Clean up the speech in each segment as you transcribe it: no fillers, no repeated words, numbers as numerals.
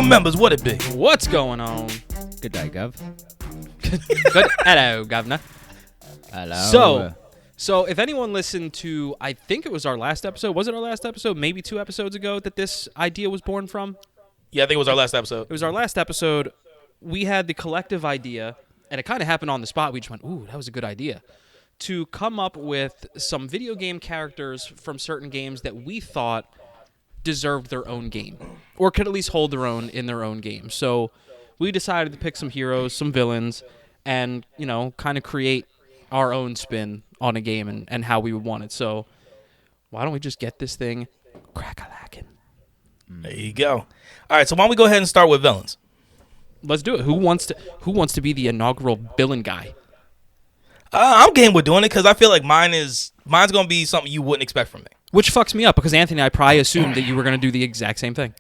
Crew members, what it be? What's going on? Good day, Gov. Good. Hello, Governor. Hello. So if anyone listened to, I think it was our last episode. Was it our last episode? Maybe 2 episodes ago that this idea was born from? Yeah, I think it was our last episode. It was our last episode. We had the collective idea, and it kind of happened on the spot. We just went, ooh, that was a good idea, to come up with some video game characters from certain games that we thought deserved their own game, or could at least hold their own in their own game. So we decided to pick some heroes, some villains, and, you know, kind of create our own spin on a game and how we would want it. So why don't we just get this thing crack-a-lackin'? There you go. All right, so why don't we go ahead and start with villains? Let's do it. Who wants to be the inaugural villain guy? I'm game with doing it because I feel like mine's going to be something you wouldn't expect from me. Which fucks me up because Anthony and I probably assumed that you were going to do the exact same thing.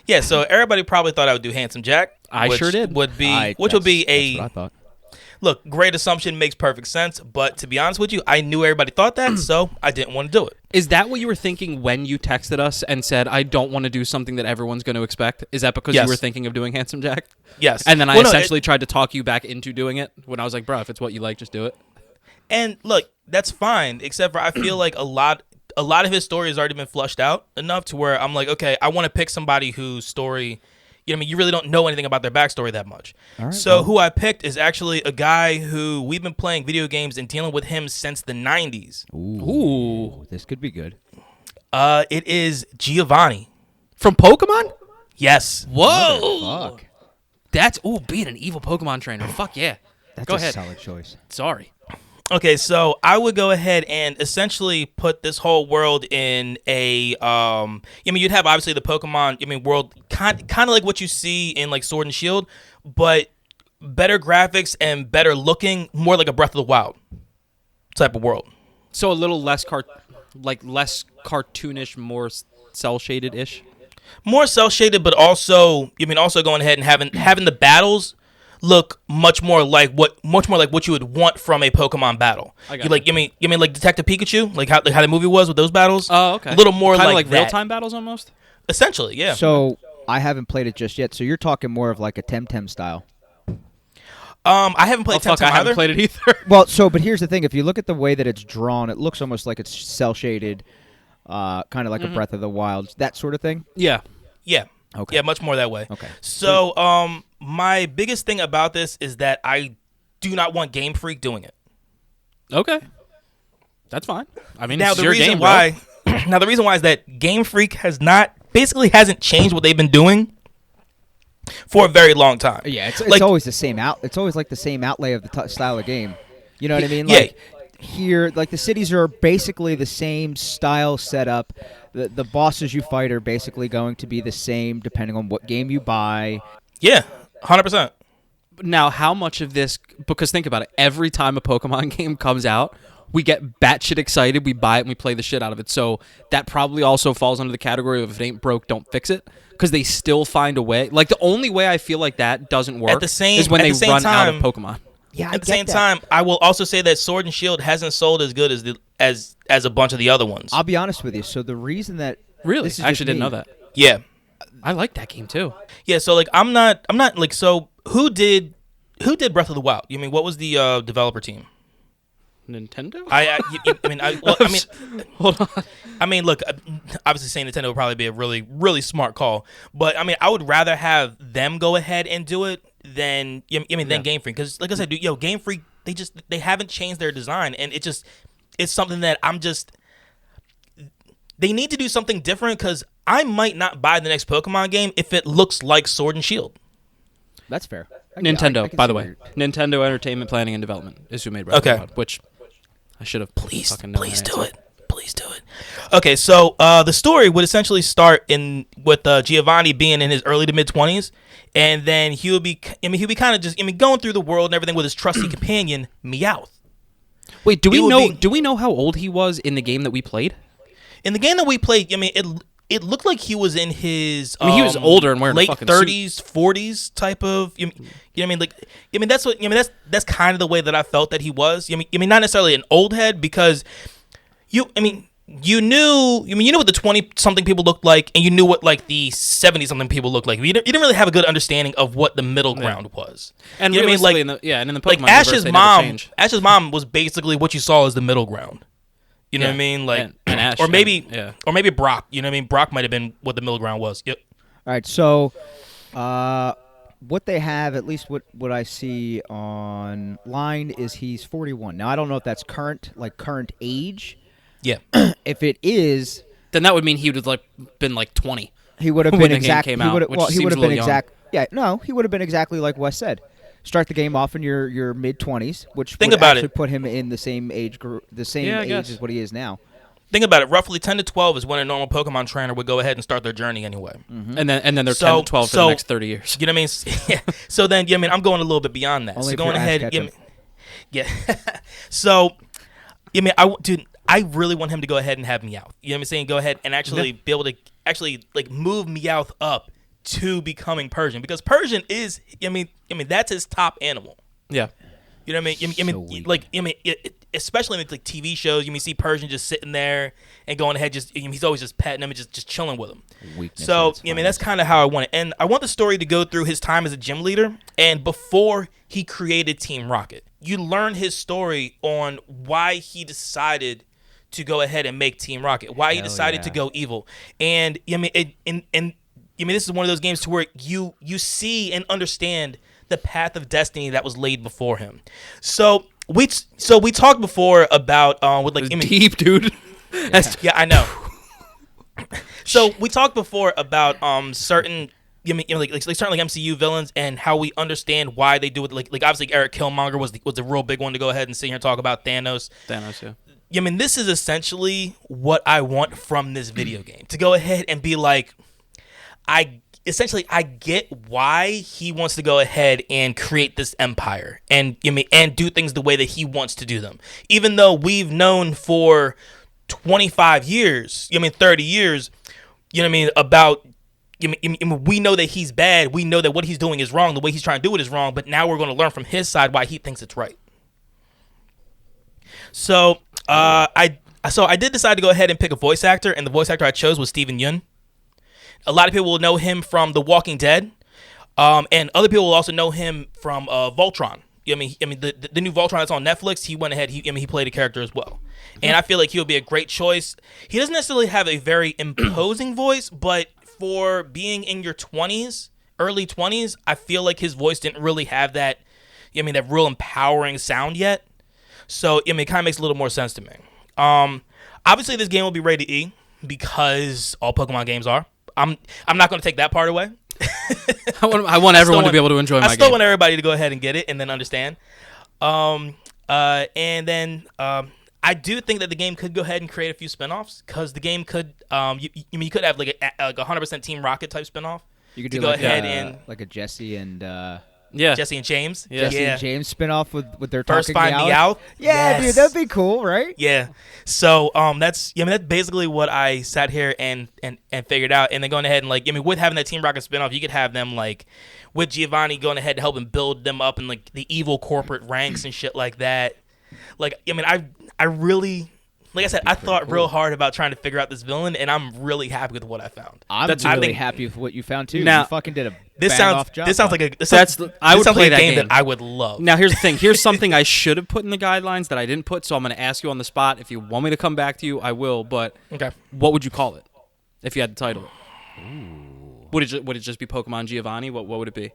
Yeah, so everybody probably thought I would do Handsome Jack. I sure did. Would be a that's what I thought. Look, great assumption, makes perfect sense, but to be honest with you, I knew everybody thought that, so I didn't want to do it. Is that what you were thinking when you texted us and said, I don't want to do something that everyone's going to expect? Is that because Yes. you were thinking of doing Handsome Jack? Yes. And then I Well, no, essentially tried to talk you back into doing it when I was like, bro, if it's what you like, just do it. And look, that's fine, except for I feel like a lot of his story has already been flushed out enough to where I'm like, okay, I want to pick somebody whose story, you really don't know anything about their backstory that much. All right, So who I picked is actually a guy who we've been playing video games and dealing with him since the 90s. Ooh. This could be good. It is Giovanni. From Pokemon? Yes. Whoa. Fuck. That's, being an evil Pokemon trainer. Fuck yeah. That's Go a ahead. solid choice. Sorry. Okay, so I would go ahead and essentially put this whole world in a, you'd have obviously the Pokemon, world, kind of like what you see in like Sword and Shield, but better graphics and better looking, more like a Breath of the Wild type of world. So a little less less cartoonish, more cell shaded ish. More cell shaded, but also, also going ahead and having the battles look much more like what you would want from a Pokemon battle. You mean like Detective Pikachu, like how the movie was with those battles? Oh, okay. A little more kind of like real time battles almost. Essentially, yeah. So I haven't played it just yet. So you're talking more of like a Temtem style. I haven't played Temtem I haven't either. played it either. Well, but here's the thing: if you look at the way that it's drawn, it looks almost like it's cell shaded, kind of like a Breath of the Wild, that sort of thing. Yeah. Yeah. Okay. Yeah, much more that way. Okay. So, my biggest thing about this is that I do not want Game Freak doing it. Okay. That's fine. I mean, Now it's the your reason game, why, the reason why is that Game Freak hasn't changed what they've been doing for a very long time. Yeah, it's like, always the same It's always like the same outlay of the style of game. You know what I mean? Yeah. Like here, like the cities are basically the same style setup. The bosses you fight are basically going to be the same depending on what game you buy. Yeah, 100%. Now, how much of this, because think about it, every time a Pokemon game comes out, we get batshit excited, we buy it, and we play the shit out of it. So that probably also falls under the category of if it ain't broke, don't fix it, because they still find a way. Like, the only way I feel like that doesn't work is when they run out of Pokemon. Yeah, At the same time, I will also say that Sword and Shield hasn't sold as good as a bunch of the other ones. I'll be honest with you. So the reason that Really? this is I just actually didn't me. know that. Yeah. I like that game, too. Yeah, so like I'm not like, so who did Breath of the Wild? What was the developer team? Nintendo? Hold on. I mean, look, obviously saying Nintendo would probably be a really, really smart call, but I would rather have them go ahead and do it than than Game Freak, because like I said, Game Freak, they haven't changed their design, and it's something that they need to do something different, because I might not buy the next Pokemon game if it looks like Sword and Shield. That's fair. Nintendo, I can by the see way. Nintendo Entertainment Planning and Development is who made Breath of the Wild, which I should have fucking known. Please do it. Please do it. Okay, so the story would essentially start with Giovanni being in his early to mid 20s, and then he'll be kind of just going through the world and everything with his trusty companion Meowth. Wait, do we know how old he was in the game that we played? In the game that we played, it looked like he was in his he was older and wearing late a fucking 30s, 40s type of. That's kind of the way that I felt that he was. Not necessarily an old head, because you knew. I mean, you knew what the 20-something people looked like, and you knew what like the 70-something people looked like. You didn't really have a good understanding of what the middle ground was. And you know what I mean? realistically, Like, and in the like Pokemon universe, Ash's they mom. never change. Ash's mom was basically what you saw as the middle ground. You know Yeah. what I mean? Like, And Ash, or maybe, yeah. or maybe Brock. You know what I mean? Brock might have been what the middle ground was. Yep. All right, so what they have, at least what I see online, is he's 41. Now I don't know if that's current age. Yeah. If it is, Then that would mean he would have been like 20. he would have When been the game exact. came He out, would have. which Well, he seems would have a been little young. exact. Yeah, no, he would have been exactly like Wes said. Start the game off in your mid 20s, which Think would about actually it. put him in the same age group, the same Yeah, I age guess. as what he is now. Think about it. Roughly 10 to 12 is when a normal Pokemon trainer would go ahead and start their journey anyway. And then they're 10 So- to 12 for so- the next 30 years. You know what I mean? Yeah. So then, yeah, I mean, I'm going a little bit beyond that. Only so if going you're Ash ahead, Ketchum. yeah. So, I mean, I really want him to go ahead and have Meowth. You know what I'm saying? Go ahead and actually be able to actually like move Meowth up to becoming Persian, because Persian is, I mean, that's his top animal. Yeah. You know what I mean? I mean, weak. like, I mean, especially in like TV shows, you see Persian just sitting there and going ahead, just he's always just petting him and just chilling with him. Weakness So, at its I mean, that's kind of how I want it. And I want the story to go through his time as a gym leader and before he created Team Rocket. You learn his story on why he decided to go ahead and make Team Rocket, why he Hell decided to yeah. go evil. And I mean, I mean, this is one of those games to where you see and understand the path of destiny that was laid before him. So we talked before about with like, I mean, Deep, dude. That's yeah, I know. So we talked before about certain, like certain like MCU villains and how we understand why they do it. Like obviously Eric Killmonger was the real big one to go ahead and sit here and talk about Thanos. Thanos, yeah. I mean, this is essentially what I want from this video game, to go ahead and be like, I get why he wants to go ahead and create this empire and and do things the way that he wants to do them. Even though we've known for 25 years, 30 years, about we know that he's bad. We know that what he's doing is wrong. The way he's trying to do it is wrong. But now we're going to learn from his side why he thinks it's right. So I did decide to go ahead and pick a voice actor, and the voice actor I chose was Steven Yeun. A lot of people will know him from The Walking Dead, and other people will also know him from Voltron. The new Voltron that's on Netflix. He went ahead. He played a character as well, and I feel like he would be a great choice. He doesn't necessarily have a very imposing voice, but for being in your 20s, early 20s, I feel like his voice didn't really have that. That real empowering sound yet. So it kind of makes a little more sense to me. Obviously, this game will be rated E because all Pokemon games are. I'm not going to take that part away. I want everyone to be able to enjoy my game. I still want everybody to go ahead and get it and then understand. And then I do think that the game could go ahead and create a few spinoffs, because the game could you could have like a 100% Team Rocket type spinoff. You could to do go like ahead a, and like a Jesse and Jesse and James. Yeah. Jesse and James spinoff with their First talking Find Meowth. Meowth. Yeah, Yes. dude, that'd be cool, right? Yeah. So that's that's basically what I sat here and figured out. And then going ahead and with having that Team Rocket spinoff, you could have them with Giovanni going ahead to help and build them up in the evil corporate ranks and shit like that. I really, like I said, I thought real hard about trying to figure out this villain, and I'm really happy with what I found. I'm really happy with what you found too. Now- You fucking did a This bang sounds off job. this sounds like a I would sounds play like a that game game. that I would love. Now, here's the thing. Here's something I should have put in the guidelines that I didn't put, so I'm going to ask you on the spot. If you want me to come back to you, I will, but Okay. what would you call it if you had to title it? Would it just be Pokemon Giovanni? What would it be?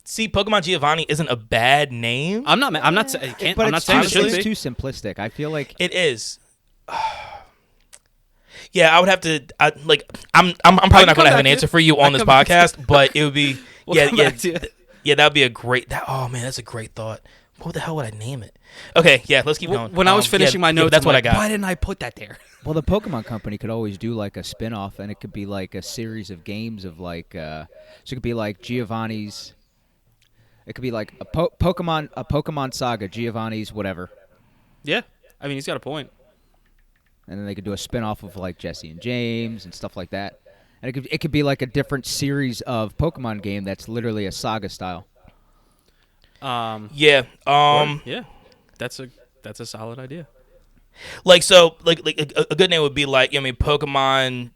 See, Pokemon Giovanni isn't a bad name. I'm not saying but I'm not it's saying it too, should it's be. too simplistic. I feel like It is. Yeah, I would have to. I'm probably not going to have an answer for you on this podcast, but it would be. We'll come back to you. Yeah, that would be a great. Oh man, that's a great thought. What the hell would I name it? Okay, yeah, let's keep going. When I was finishing my notes, that's I'm what like, I got. Why didn't I put that there? well, the Pokemon Company could always do like a spin-off, and it could be like a series of games of so it could be like Giovanni's. It could be like a Pokemon Saga, Giovanni's whatever, Yeah, I mean he's got a point. and then they could do a spin-off of like Jesse and James and stuff like that. And it could be like a different series of Pokemon game that's literally a saga style. Yeah. Yeah, that's a solid idea. Like so, like a good name would be like Pokemon.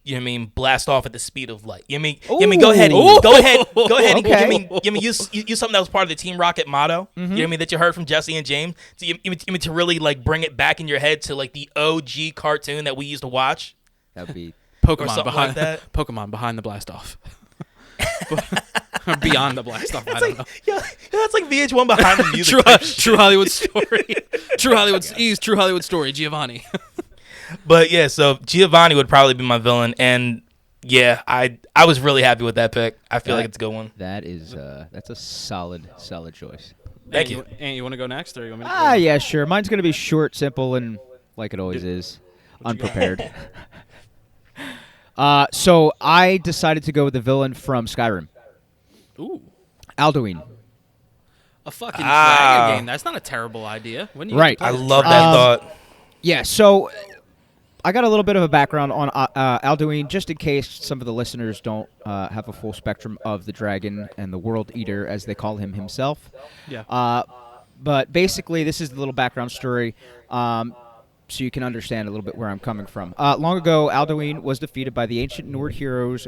Blast off at the speed of light. Go ahead, go ahead. Okay. Use something that was part of the Team Rocket motto. That you heard from Jesse and James. To really like bring it back in your head to like the OG cartoon that we used to watch. That'd be Pokemon behind like that. Pokemon behind the blast off. Beyond the blast off. I don't know. Yeah, that's like VH1 behind the music. True Hollywood story. True Hollywood story. Giovanni. But yeah, so Giovanni would probably be my villain, and yeah, I was really happy with that pick. I feel like it's a good one. That is that's a solid choice. Thank you. And you want to go next, or you want me to? Yeah, sure. Mine's gonna be short, simple, and like it always is, unprepared. So I decided to go with the villain from Skyrim. Ooh. Alduin. A fucking dragon game. That's not a terrible idea. When you Right. I love that thought. Yeah, so I got a little bit of a background on Alduin, just in case some of the listeners don't have a full spectrum of the dragon and the World Eater, as they call him himself. Yeah. But basically, this is the little background story, so you can understand a little bit where I'm coming from. Long ago, Alduin was defeated by the ancient Nord heroes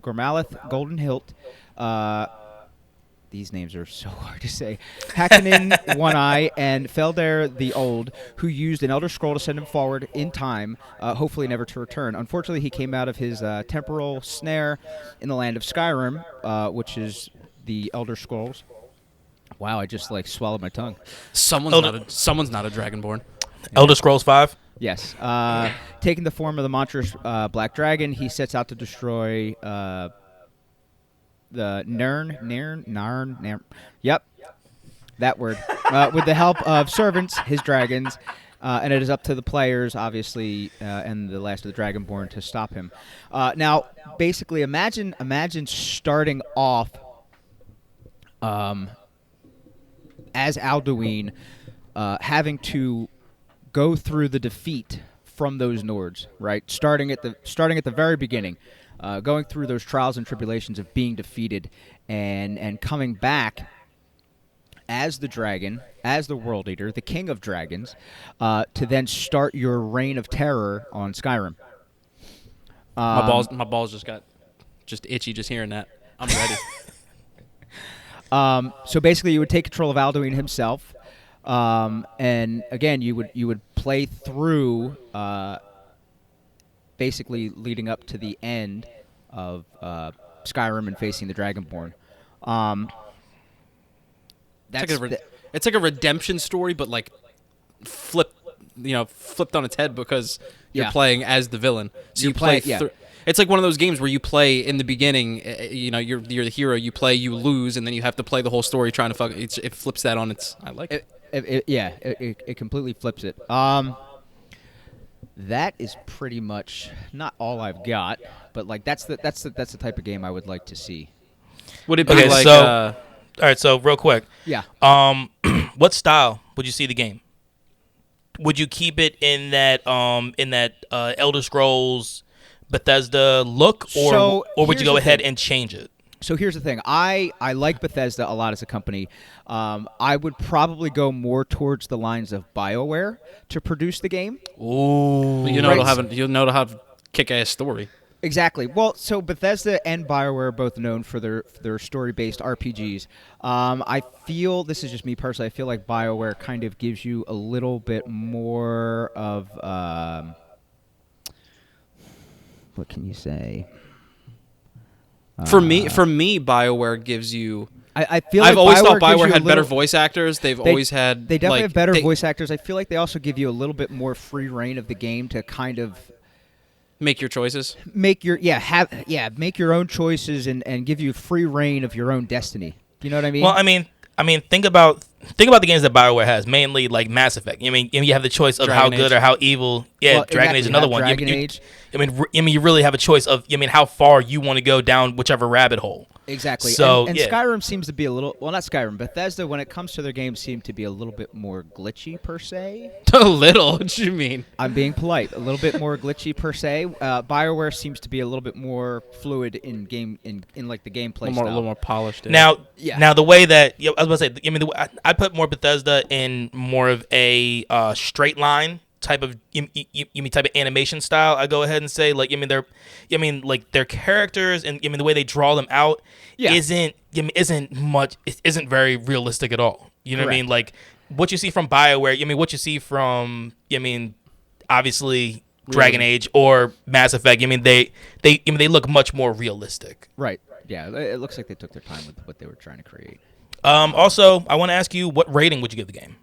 Gormalith, Golden Hilt, these names are so hard to say, Hakkanen, One Eye, and Felder the Old, who used an Elder Scroll to send him forward in time, hopefully never to return. Unfortunately, he came out of his temporal snare in the land of Skyrim, which is the Elder Scrolls. Wow, I just swallowed my tongue. Someone's not a Dragonborn. Elder Scrolls 5. Yes. Taking the form of the monstrous black dragon, he sets out to destroy the Narn. Yep, that word. With the help of servants, his dragons, and it is up to the players, obviously, and the last of the Dragonborn to stop him. Now, basically, imagine starting off as Alduin, having to go through the defeat from those Nords, right? Starting at the very beginning, going through those trials and tribulations of being defeated, and coming back as the dragon, as the World Eater, the King of Dragons, to then start your reign of terror on Skyrim. My balls just got itchy just hearing that. I'm ready. So basically, you would take control of Alduin himself. And again, you would play through, basically leading up to the end of Skyrim and facing the Dragonborn. It's like a redemption story, but flipped on its head because you're playing as the villain. So you play. It's like one of those games where you play in the beginning. You're the hero. You play, you lose, and then you have to play the whole story trying to it flips that on its. I like it. It completely flips it. That is pretty much not all I've got, but that's the type of game I would like to see. Would it be all right, so real quick. Yeah. What style would you see the game? Would you keep it in that Elder Scrolls Bethesda look, or would you go ahead and change it? So here's the thing. I like Bethesda a lot as a company. I would probably go more towards the lines of BioWare to produce the game. Ooh. It'll have a kick-ass story. Exactly. Well, so Bethesda and BioWare are both known for their story-based RPGs. I feel, this is just me personally, I feel like BioWare kind of gives you a little bit more of, what can you say? For me, BioWare gives you. I feel I've like always thought gives BioWare you had a better little, voice actors. They definitely have better voice actors. I feel like they also give you a little bit more free reign of the game to kind of make your choices. Make your own choices and give you free reign of your own destiny. You know what I mean? Well, I mean, think about the games that BioWare has, mainly like Mass Effect. You have the choice of Dragon how good Age. or how evil. Yeah, Dragon Age is another one. Dragon Age. You really have a choice of how far you want to go down whichever rabbit hole. Exactly. So, and yeah. Skyrim seems to be a little, well, not Skyrim, Bethesda, when it comes to their games, seem to be a little bit more glitchy, per se. A little? What you mean? I'm being polite. A little bit more glitchy, per se. BioWare seems to be a little bit more fluid in game, in like the gameplay style. A little more polished. Now, the way that I was about to say, I'd put more Bethesda in more of a straight line type of you mean type of animation style. I go ahead and say like like their characters and the way they draw them out isn't very realistic at all. You know what I mean? Like what you see from BioWare, what you see from obviously Dragon Age or Mass Effect, they look much more realistic. Right. Yeah, it looks like they took their time with what they were trying to create. Also, I want to ask you, what rating would you give the game?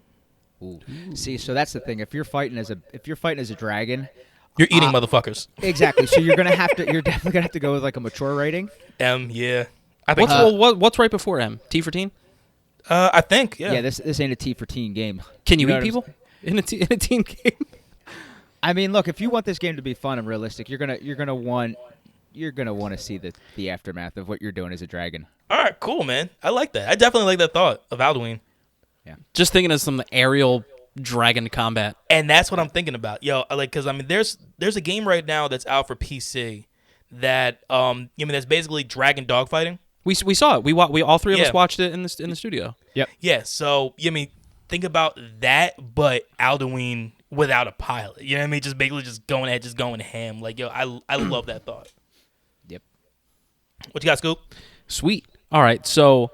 Ooh. See, so that's the thing. If you're fighting as a dragon, you're eating motherfuckers. Exactly. So you're definitely gonna have to go with like a mature rating. Yeah. I think what's right before M? T for teen? I think, yeah. Yeah, this ain't a T for teen game. Can you eat people in a teen game? I mean, look, if you want this game to be fun and realistic, you're gonna want to see the aftermath of what you're doing as a dragon. All right, cool, man. I like that. I definitely like that thought of Alduin. Yeah. Just thinking of some aerial dragon combat. And that's what I'm thinking about. Because there's a game right now that's out for PC that that's basically dragon dogfighting. We saw it. We all three of us watched it in the studio. Yep. Yeah. So think about that, but Alduin without a pilot. You know what I mean? Just basically just going ham. Like I love that thought. Yep. What you got, Scoop? Sweet. All right. So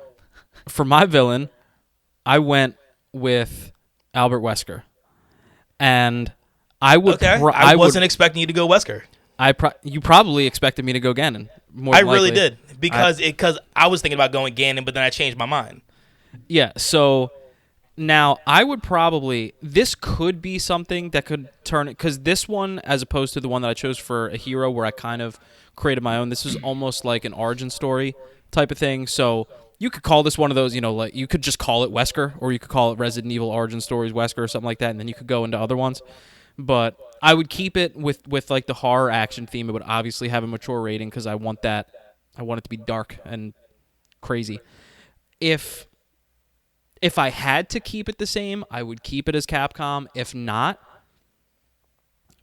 for my villain, I went with Albert Wesker, and I would. Okay. I wasn't expecting you to go Wesker. You probably expected me to go Ganon. I really did because I was thinking about going Ganon, but then I changed my mind. Yeah. So now I would probably. This could be something that could turn it, because this one, as opposed to the one that I chose for a hero, where I kind of created my own. This is almost like an origin story type of thing. So you could call this one of those, like you could just call it Wesker, or you could call it Resident Evil Origin Stories Wesker or something like that, and then you could go into other ones. But I would keep it with like the horror action theme. It would obviously have a mature rating because I want it to be dark and crazy. If I had to keep it the same, I would keep it as Capcom. If not,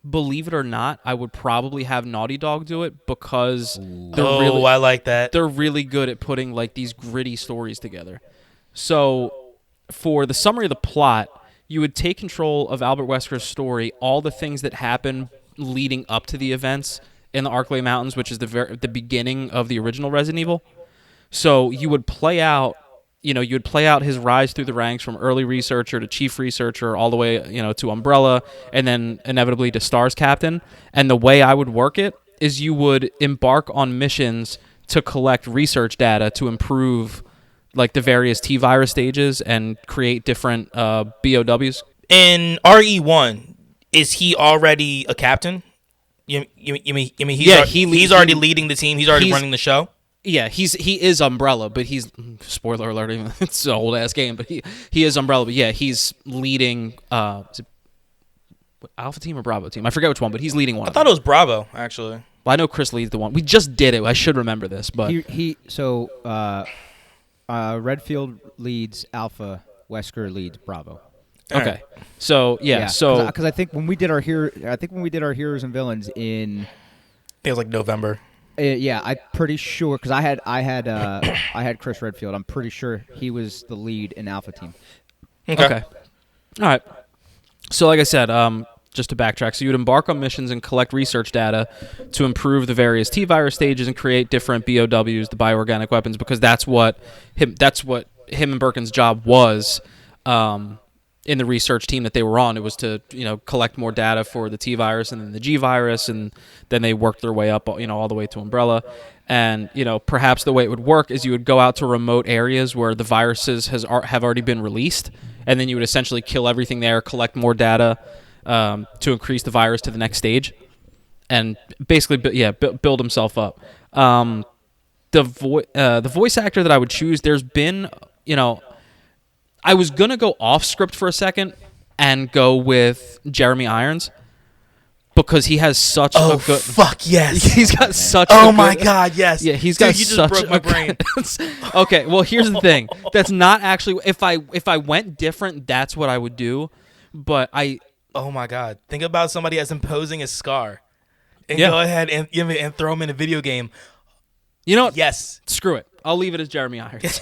believe it or not, I would probably have Naughty Dog do it because I like that. They're really good at putting like these gritty stories together. So for the summary of the plot, you would take control of Albert Wesker's story, all the things that happen leading up to the events in the Arklay Mountains, which is the beginning of the original Resident Evil. So you would play out his rise through the ranks from early researcher to chief researcher, all the way, to Umbrella, and then inevitably to Stars Captain. And the way I would work it is you would embark on missions to collect research data to improve like the various T-virus stages and create different BOWs. In RE1, is he already a captain? You mean he's already leading the team? He's already running the show? Yeah, he is Umbrella, but he's, spoiler alert, it's an old ass game, but he is Umbrella. But yeah, he's leading is it Alpha Team or Bravo Team? I forget which one, but he's leading one. I thought it was Bravo, actually. Well, I know Chris leads the one. We just did it. I should remember this, but Redfield leads Alpha, Wesker leads Bravo. Okay. Right. So because I think when we did our heroes and villains in, it was like November. Yeah, I'm pretty sure because I had Chris Redfield. I'm pretty sure he was the lead in Alpha Team. Okay. All right. So like I said, just to backtrack, so you would embark on missions and collect research data to improve the various T-virus stages and create different BOWs, the bioorganic weapons, because that's what him and Birkin's job was. In the research team that they were on, it was to collect more data for the T-virus and then the G-virus, and then they worked their way up all the way to Umbrella. And perhaps the way it would work is you would go out to remote areas where the viruses have already been released, and then you would essentially kill everything there, collect more data to increase the virus to the next stage, and basically build himself up. The voice actor that I would choose, there's been I was going to go off script for a second and go with Jeremy Irons because he has such a good... Oh, fuck, yes. He's got such Oh, my God, yes. Yeah, he's got you such just broke my brain. Okay, well, here's the thing. That's not actually... If I went different, that's what I would do, but I... Oh, my God. Think about somebody as imposing as Scar. And go ahead and throw him in a video game. You know what? Yes. Screw it. I'll leave it as Jeremy Irons.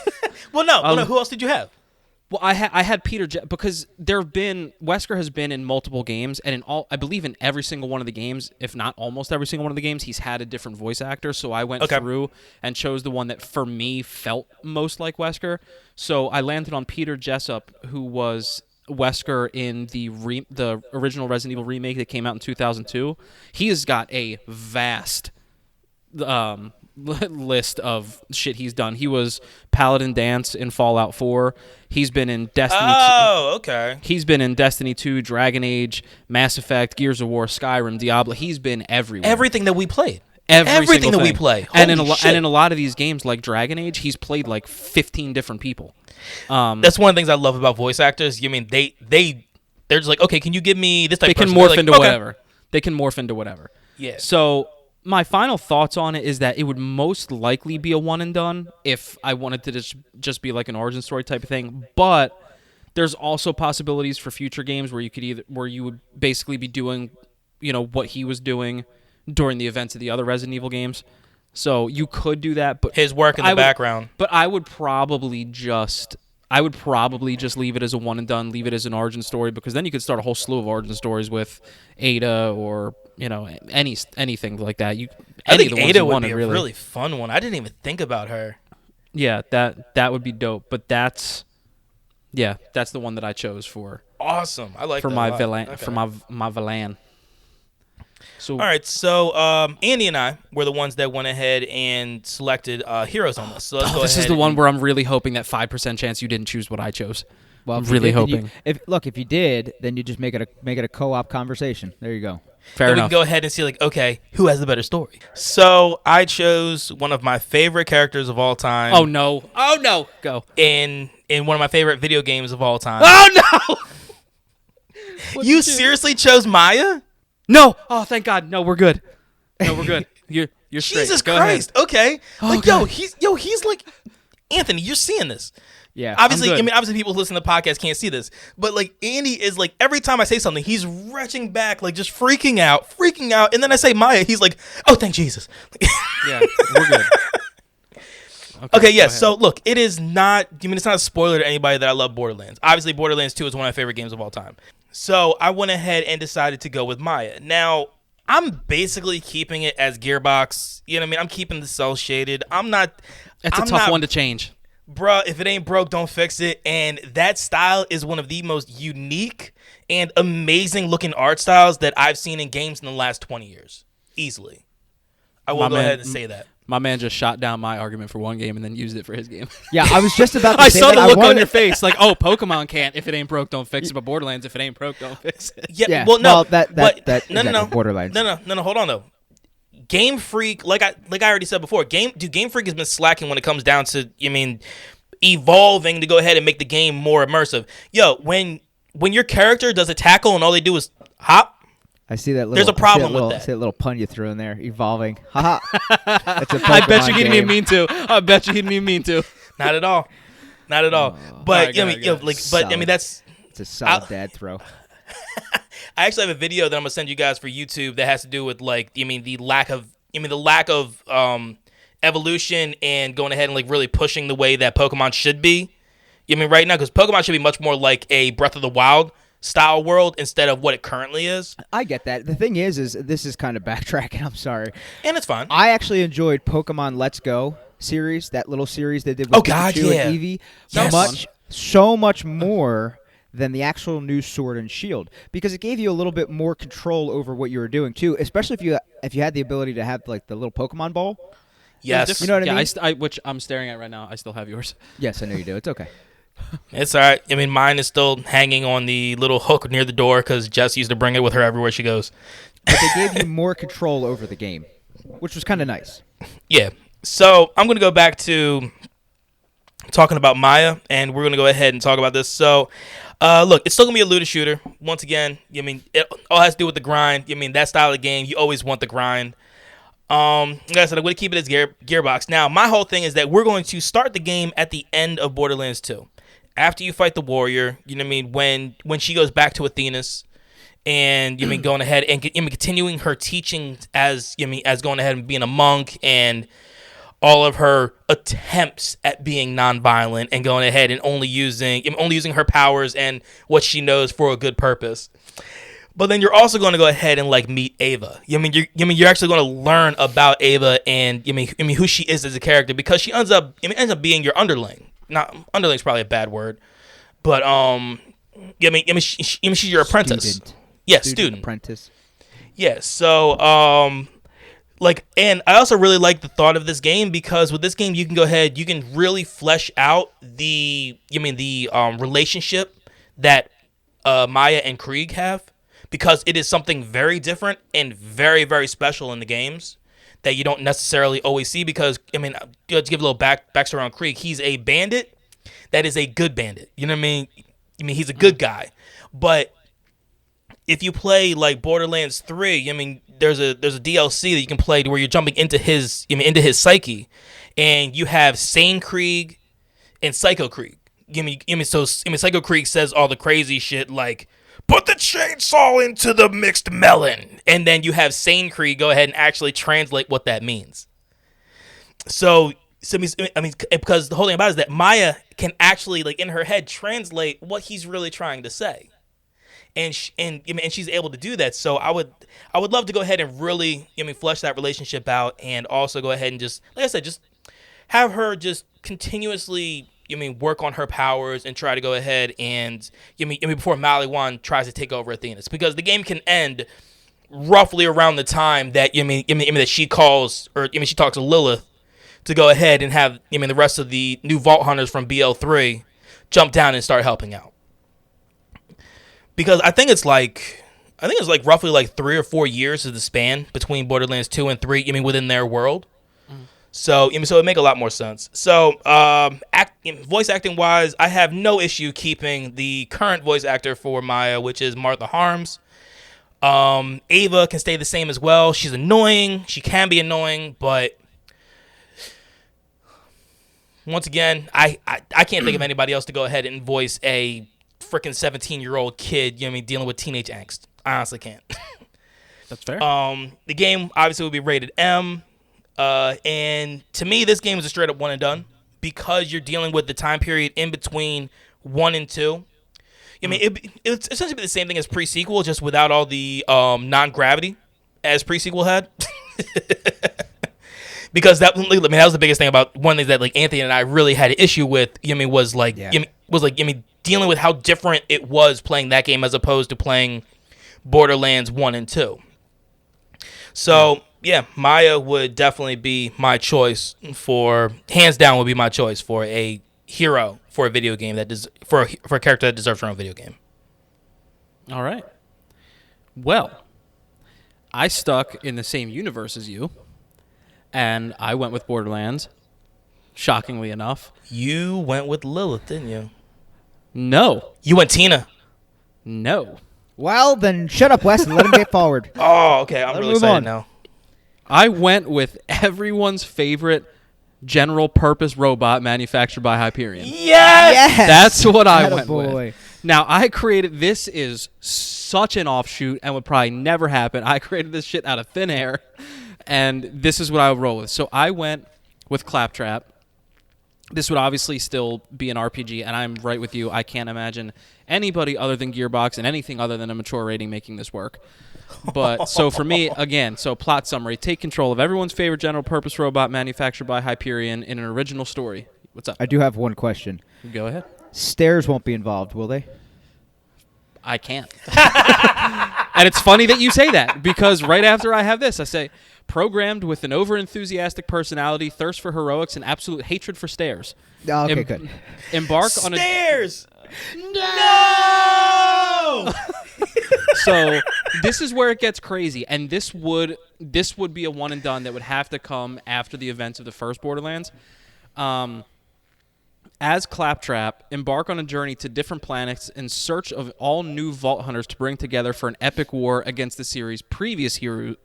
Well, no. Who else did you have? Well, I had Peter because Wesker has been in multiple games, and I believe in every single one of the games, if not almost every single one of the games, he's had a different voice actor. So I went through and chose the one that for me felt most like Wesker. So I landed on Peter Jessup, who was Wesker in the original Resident Evil remake that came out in 2002. He has got a vast list of shit he's done. He was Paladin Danse in Fallout 4. He's been in Destiny 2. Oh, okay. He's been in Destiny 2, Dragon Age, Mass Effect, Gears of War, Skyrim, Diablo. He's been everywhere. Everything that we played. Everything that we play. And in a lot of these games like Dragon Age, he's played like 15 different people. That's one of the things I love about voice actors. You mean they're just like, okay, can you give me this type of person? They can morph into whatever. They can morph into whatever. Yeah. So my final thoughts on it is that it would most likely be a one and done if I wanted to just be like an origin story type of thing. But there's also possibilities for future games where you would basically be doing, what he was doing during the events of the other Resident Evil games. So you could do that, but his work in the background. But I would probably just leave it as a one and done, leave it as an origin story, because then you could start a whole slew of origin stories with Ada or anything like that. I think Ada would be a really fun one. I didn't even think about her. Yeah, that would be dope. But that's the one that I chose for. Awesome, I like for that my a lot. villain Okay. for my villain. So all right, so Andy and I were the ones that went ahead and selected heroes on this. So let's go this ahead is the one where I'm really hoping that 5% chance you didn't choose what I chose. Well, I'm really hoping. If you did, then you just make it a co-op conversation. There you go. Fair enough. We can go ahead and see, like, okay, who has the better story? So I chose one of my favorite characters of all time. Oh no! Go. In one of my favorite video games of all time. Oh no! You seriously chose Maya? No! Oh, thank God! No, we're good. No, we're good. You're straight. Jesus Go Christ! ahead. Okay, Oh, like God. he's like Anthony. You're seeing this. Yeah. Obviously, I'm good. obviously people who listen to the podcast can't see this, but like Andy is like every time I say something, he's retching back, like just freaking out, and then I say Maya, he's like, "Oh, thank Jesus." Yeah, we're good. Okay, yeah. So look, it is not. It's not a spoiler to anybody that I love Borderlands. Obviously, Borderlands 2 is one of my favorite games of all time. So I went ahead and decided to go with Maya. Now I'm basically keeping it as Gearbox. You know what I mean? I'm keeping the cell shaded. It's a tough one to change. Bruh, if it ain't broke, don't fix it. And that style is one of the most unique and amazing looking art styles that I've seen in games in the last 20 years. Easily. I will go ahead and say that. My man just shot down my argument for one game and then used it for his game. Yeah, I was just about to I say saw that. the look on your face, like, oh, Pokemon can't. If it ain't broke, don't fix it. But Borderlands, if it ain't broke, don't fix it. Yeah, Well, no. no. Borderlands. No, hold on though. Game Freak, like I already said before, Game Freak has been slacking when it comes down to, evolving to go ahead and make the game more immersive. Yo, when your character does a tackle and all they do is hop, I see that. There's a problem with that. I see that little pun you threw in there. Evolving. Haha. That's a I bet Pokemon you he didn't game. mean to. I bet you he didn't mean to. Not at all. But Solid. that's. It's a solid dad throw. I actually have a video that I'm gonna send you guys for YouTube that has to do with the lack of evolution and going ahead and like really pushing the way that Pokemon should be. Right now, because Pokemon should be much more like a Breath of the Wild style world instead of what it currently is. I get that. The thing is this is kind of backtracking. I'm sorry. And it's fine. I actually enjoyed Pokemon Let's Go series, that little series they did with Pikachu and Eevee. Yes. So much more than the actual new Sword and Shield, because it gave you a little bit more control over what you were doing too, especially if you had the ability to have like the little Pokemon ball. Yes. You know what I mean? Which I'm staring at right now. I still have yours. Yes, I know you do. It's okay. It's all right. Mine is still hanging on the little hook near the door because Jess used to bring it with her everywhere she goes. But they gave you more control over the game, which was kind of nice. Yeah. So I'm going to go back to talking about Maya, and we're going to go ahead and talk about this. So, look, it's still going to be a looter shooter. Once again, it all has to do with the grind. That style of game, you always want the grind. Like I said, I'm going to keep it as Gearbox. Now, my whole thing is that we're going to start the game at the end of Borderlands 2. After you fight the warrior, when she goes back to Athena's, and going ahead and continuing her teaching as going ahead and being a monk and all of her attempts at being nonviolent and going ahead and only using her powers and what she knows for a good purpose. But then you're also going to go ahead and like meet Ava. You're actually going to learn about Ava and who she is as a character, because she ends up being your underling. Not underling's probably a bad word, but she's your apprentice. Student apprentice. Yeah. So and I also really like the thought of this game, because with this game you can really flesh out the relationship that Maya and Krieg have, because it is something very different and very, very special in the games that you don't necessarily always see. Because to give a little backstory on Krieg, he's a bandit that is a good bandit. You know what I mean? He's a good guy, but if you play like Borderlands 3, there's a DLC that you can play where you're jumping into his psyche, and you have Sane Krieg and Psycho Krieg. Psycho Krieg says all the crazy shit like, put the chainsaw into the mixed melon, and then you have Sane Krieg go ahead and actually translate what that means. So because the whole thing about it is that Maya can actually, like, in her head translate what he's really trying to say. And she's able to do that. So I would love to go ahead and really flesh that relationship out, and also go ahead and just, like I said, just have her just continuously work on her powers and try to go ahead and before Maliwan tries to take over Athena's, because the game can end roughly around the time that that she calls, or she talks to Lilith to go ahead and have the rest of the new Vault Hunters from BL3 jump down and start helping out. Because I think it's like roughly like 3 or 4 years is the span between Borderlands 2 and 3, within their world. So it would make a lot more sense. So voice acting wise, I have no issue keeping the current voice actor for Maya, which is Martha Harms. Ava can stay the same as well. She's annoying. She can be annoying, but once again, I can't think of anybody else to go ahead and voice a freaking 17-year-old kid, dealing with teenage angst. I honestly can't. That's fair. The game obviously will be rated M. And to me, this game is a straight up one and done, because you're dealing with the time period in between 1 and 2. It's essentially the same thing as pre-sequel, just without all the non-gravity as pre-sequel had. Because that was the biggest thing about one thing that like Anthony and I really had an issue with. Was dealing with how different it was playing that game as opposed to playing Borderlands 1 and 2. So yeah, Maya would definitely be my choice hands down would be my choice for a hero for a video game for a character that deserves her own video game. All right. Well, I stuck in the same universe as you, and I went with Borderlands, shockingly enough. You went with Lilith, didn't you? No. You went Tina. No. Well, then shut up, Wes, and let him get forward. Oh, okay. I'm really excited now. I went with everyone's favorite general purpose robot manufactured by Hyperion. Yes! That's what I went boy. with. Now, I created, this is such an offshoot and would probably never happen. I created this shit out of thin air, and this is what I would roll with. So I went with Claptrap. This would obviously still be an RPG, and I'm right with you. I can't imagine anybody other than Gearbox and anything other than a mature rating making this work. But so for me, again, so plot summary: take control of everyone's favorite general purpose robot manufactured by Hyperion in an original story. What's up? I do have one question. Go ahead. Stairs won't be involved, will they? I can't. And it's funny that you say that, because right after I have this, I say, programmed with an over-enthusiastic personality, thirst for heroics, and absolute hatred for stairs. Oh, okay, good. Embark on a... Stairs! No! So this is where it gets crazy, and this would be a one and done that would have to come after the events of the first Borderlands. As Claptrap, embark on a journey to different planets in search of all new Vault Hunters to bring together for an epic war against the series' previous heroes.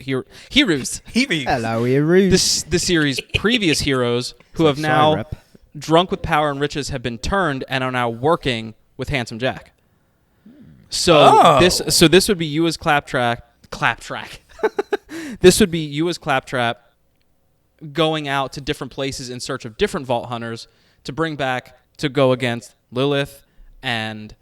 Hello, heroes. The series' previous heroes who have now, drunk with power and riches, have been turned and are now working with Handsome Jack. So this would be you as Claptrap. This would be you as Claptrap going out to different places in search of different Vault Hunters to bring back to go against Lilith and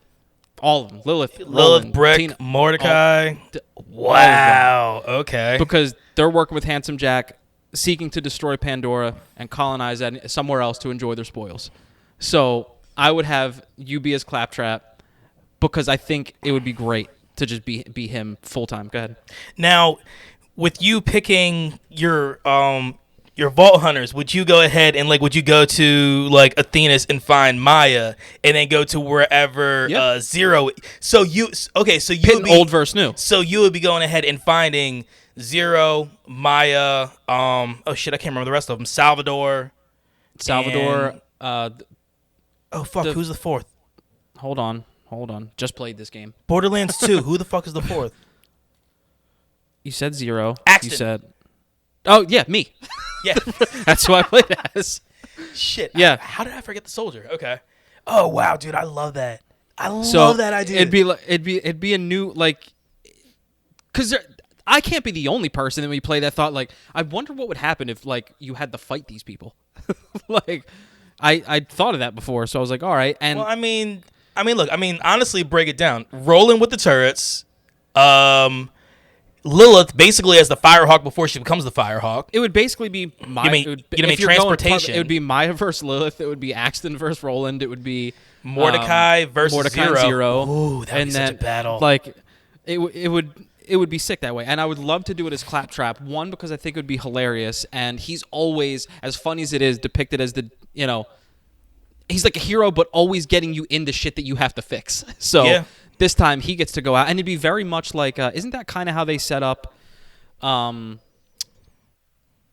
all of them. Lilith, Roland, Brick, Tina, Mordecai. all Wow. Okay. because they're working with Handsome Jack, seeking to destroy Pandora and colonize that somewhere else to enjoy their spoils. So I would have you be as Claptrap because I think it would be great to just be him full time. Go ahead. Now, with you picking your Vault Hunters, would you go ahead and would you go to Athena's and find Maya, and then go to wherever Zero? So you Pitting would be old versus new. So you would be going ahead and finding Zero, Maya. Oh shit, I can't remember the rest of them. Salvador. And, oh fuck, who's the fourth? Hold on. Just played this game. Borderlands 2. Who the fuck is the fourth? You said Zero. Axton. You said. Oh yeah, me. Yeah. That's who I played as. Shit. Yeah. How did I forget the soldier? Okay. Oh wow, dude, I love that. I love that idea. It'd be a new because I can't be the only person that we play that thought I wonder what would happen if you had to fight these people. I thought of that before, so I was like, all right. And well, I mean, look, honestly, break it down. Rolling with the turrets. Lilith basically as the Firehawk before she becomes the Firehawk. it would basically be my. Transportation? It would be Maya versus Lilith. It would be Axton versus Roland. It would be Mordecai versus Mordecai and Zero. Ooh, that'd be such a battle. It would be sick that way, and I would love to do it as Claptrap. One, because I think it would be hilarious, and he's always, as funny as it is, depicted as he's like a hero, but always getting you into shit that you have to fix. So this time he gets to go out, and it'd be very much like, isn't that kind of how they set up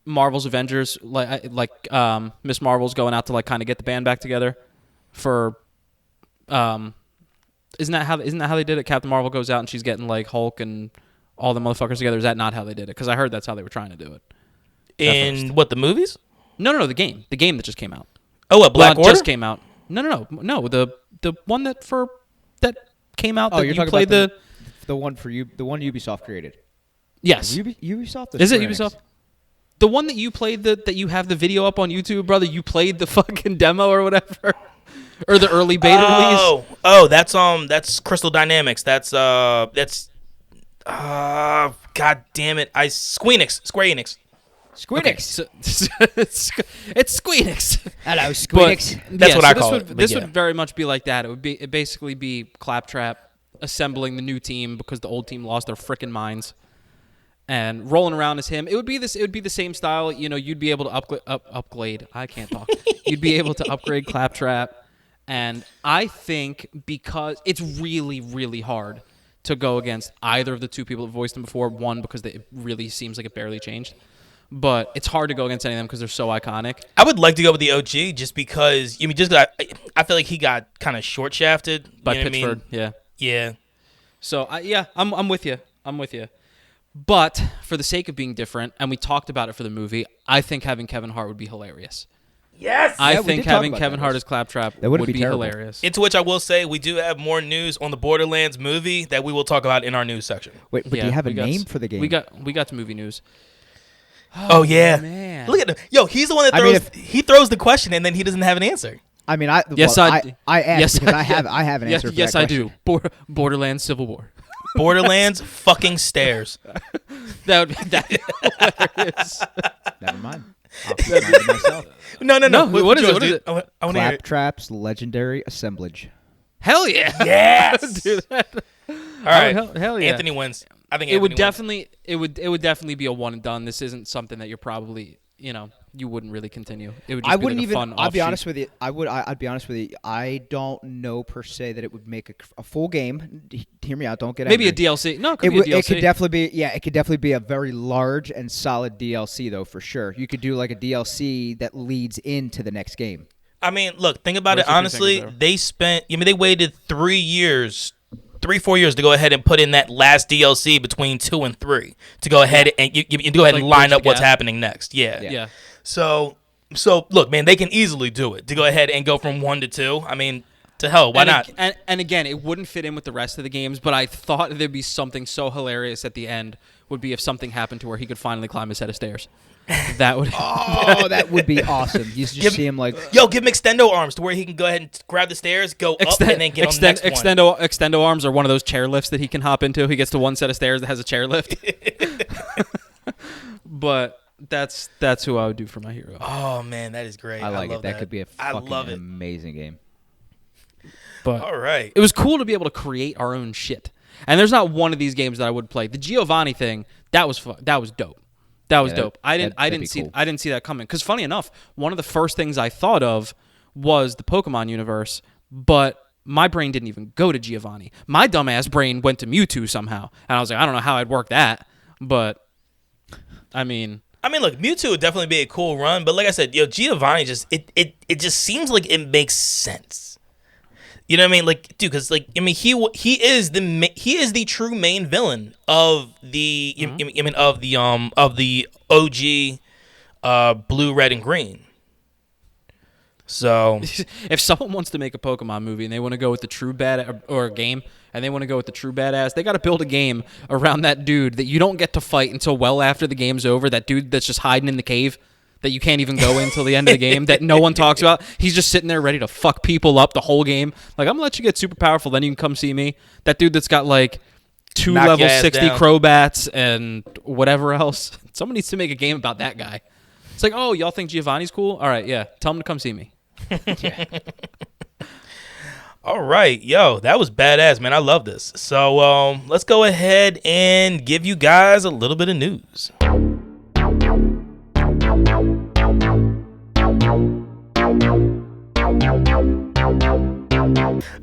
Marvel's Avengers? Miss Marvel's going out to kind of get the band back together for. Isn't that how they did it? Captain Marvel goes out and she's getting Hulk and all the motherfuckers together. Is that not how they did it? Because I heard that's how they were trying to do it. In what, the movies? No, the game that just came out. Oh, what, Black Order? Just came out. No. The one that came out. Oh, that you're you talking played about the one the one Ubisoft created. Yes. Ubisoft. Is it Ubisoft? The one that you played that you have the video up on YouTube, brother. You played the fucking demo or whatever. Or the early beta release? Oh, that's Crystal Dynamics. That's god damn it. Square Enix. Squeenix. So, it's Squeenix. Hello, Squeenix. That's what I call it. This would very much be like that. It'd basically be Claptrap assembling the new team because the old team lost their frickin' minds. And rolling around as him, it would be the same style. You'd be able to upgrade. I can't talk. You'd be able to upgrade Claptrap. And I think because it's really, really hard to go against either of the two people that voiced him before. One, because it really seems like it barely changed. But it's hard to go against any of them because they're so iconic. I would like to go with the OG just because, I feel like he got kind of short shafted. By Pittsburgh, yeah. Yeah. So, I'm with you. But for the sake of being different, and we talked about it for the movie, I think having Kevin Hart would be hilarious. Yes. I think having Kevin Hart as Claptrap would be terrible. hilarious. Into which I will say we do have more news on the Borderlands movie that we will talk about in our news section. Wait, but do you have a name for the game? We got to movie news. Oh yeah, man. Look at him. Yo, he's the one that he throws the question and then he doesn't have an answer. I mean, I asked because I have an answer. Yes, I do. Borderlands Civil War. Borderlands fucking stairs. That would be hilarious. Never mind. I'll remind it myself. No. What is it? I want to hear it. Claptrap's legendary assemblage. Hell yeah! Yes. Do that. All right. Hell yeah! Anthony wins. I think it would Anthony definitely it would definitely be a one and done. This isn't something that you're probably you wouldn't really continue. It would just I be wouldn't like a fun I'll be offshoot. honest with you. I'd be honest with you. I don't know per se that it would make a full game. Hear me out. Don't get maybe angry. a DLC. No, it could be a DLC. It could definitely be. Yeah, it could definitely be a very large and solid DLC though, for sure. You could do like a DLC that leads into the next game. I mean, look, think about it Where's the honestly. things They spent. They waited 4 years to go ahead and put in that last DLC between 2 and 3 to go ahead and you go ahead and line up what's happening next. Yeah. So look, man, they can easily do it to go ahead and go from 1 to 2. I mean, to hell, why not? And again, it wouldn't fit in with the rest of the games, but I thought there'd be something so hilarious at the end would be if something happened to where he could finally climb a set of stairs. That would Oh, that would be awesome. You just see him like, Yo, give him extendo arms to where he can go ahead and grab the stairs, go up, and then get on the next one. Extendo arms are one of those chair lifts that he can hop into. He gets to one set of stairs that has a chair lift. But that's who I would do for my hero. Oh man, that is great. I like love it. That could be a fucking love amazing game. But all right, it was cool to be able to create our own shit. And there's not one of these games that I would play. The Giovanni thing, that was fun. That was dope. That was dope. I didn't see that coming. Because funny enough, one of the first things I thought of was the Pokemon universe, but my brain didn't even go to Giovanni. My dumbass brain went to Mewtwo somehow, and I was like, I don't know how I'd work that, but I mean, look, Mewtwo would definitely be a cool run, but like I said, Giovanni it just seems like it makes sense. You know what I mean? Like, dude, because he is the true main villain of the of the OG blue, red, and green. So if someone wants to make a Pokemon movie and they want to go with the true bad or a game and they want to go with the true badass, they got to build a game around that dude that you don't get to fight until well after the game's over. That dude that's just hiding in the cave that you can't even go in until the end of the game, that no one talks about. He's just sitting there ready to fuck people up the whole game. Like, I'm going to let you get super powerful, then you can come see me. That dude that's got, like, 2 level 60 Crobats and whatever else. Someone needs to make a game about that guy. It's like, oh, y'all think Giovanni's cool? All right, yeah. Tell him to come see me. All right. Yo, that was badass, man. I love this. So let's go ahead and give you guys a little bit of news.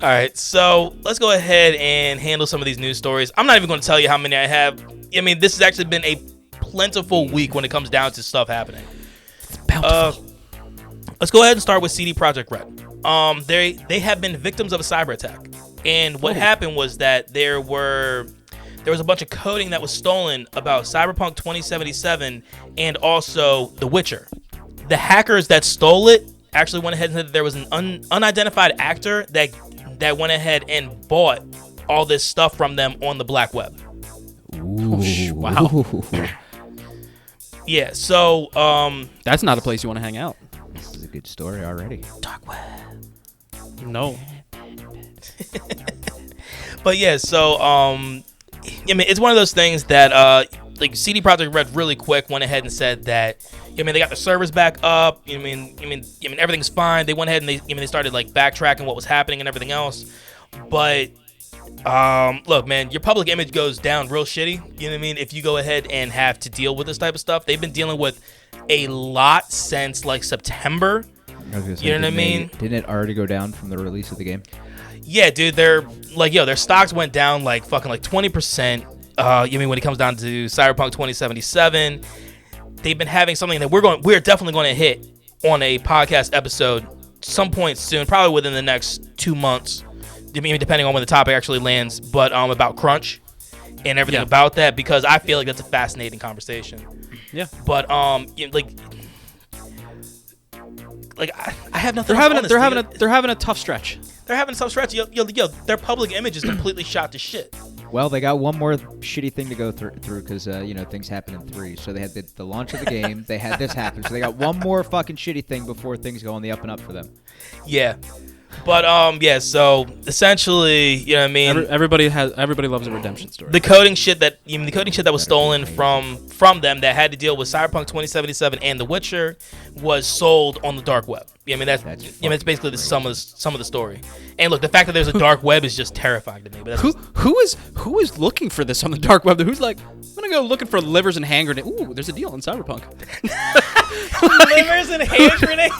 All right, so let's go ahead and handle some of these news stories. I'm not even going to tell you how many I have. I mean, this has actually been a plentiful week when it comes down to stuff happening. Let's go ahead and start with CD Projekt Red. They have been victims of a cyber attack, and what happened was that there was a bunch of coding that was stolen about Cyberpunk 2077 and also The Witcher. The hackers that stole it actually went ahead and said that there was an unidentified actor that went ahead and bought all this stuff from them on the black web. Ooh. Wow. Yeah, so that's not a place you want to hang out. This is a good story already. Dark web. No. But yeah, so I mean, it's one of those things that like CD Projekt Red really quick went ahead and said that they got the servers back up. I mean everything's fine. They went ahead and they started like backtracking what was happening and everything else. But look, man, your public image goes down real shitty. You know what I mean? If you go ahead and have to deal with this type of stuff, they've been dealing with a lot since like September. Say, you know what I mean? Didn't it already go down from the release of the game? Yeah, dude, their stocks went down like fucking like 20%. When it comes down to Cyberpunk 2077, they've been having something that we're definitely going to hit on a podcast episode some point soon, probably within the next 2 months, depending on when the topic actually lands. But about crunch and everything about that, because I feel like that's a fascinating conversation. Yeah. But I have nothing. They're having a tough stretch. They're having a tough stretch. Yo, their public image is completely shot to shit. Well, they got one more shitty thing to go through because things happen in 3. So they had the launch of the game. They had this happen. So they got one more fucking shitty thing before things go on the up and up for them. Yeah. But so essentially, you know what I mean? Everybody loves a redemption story. The coding shit that was stolen from them that had to deal with Cyberpunk 2077 and The Witcher was sold on the dark web. That's basically the sum of the story. And look, the fact that there's a dark web is just terrifying to me. But who is looking for this on the dark web? Who's like, I'm gonna go looking for livers and hand grenades. Ooh, there's a deal on Cyberpunk. Livers and hand grenades.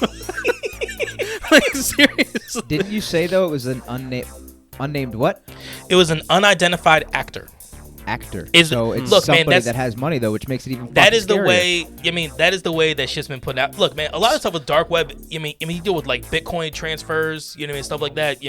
Like, seriously. Didn't you say though it was an unnamed what? It was an unidentified actor. Actor. So it's look, somebody man, that has money though, which makes it even. That is the scarier. way. That is the way that shit's been put out. Look, man, a lot of stuff with dark web. You deal with like Bitcoin transfers. Stuff like that.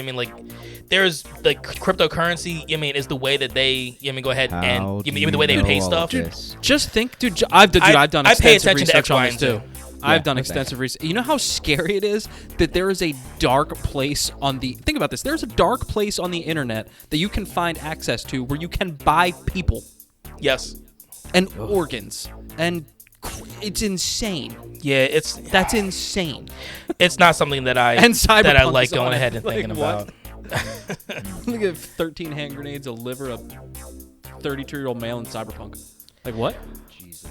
There's like cryptocurrency. Is the way that they. Go ahead and the way they pay stuff. Dude, just think, dude. I've done extensive research on this too. I've done extensive research. You know how scary it is that there is a dark place on the... Think about this. There's a dark place on the internet that you can find access to where you can buy people. Yes. And organs. And It's insane. Yeah, That's insane. it's not something that I And Cyberpunk that I like is going on it. ahead and Like, thinking what? about. Look at 13 hand grenades, a liver, a 32-year-old male in Cyberpunk. Like what?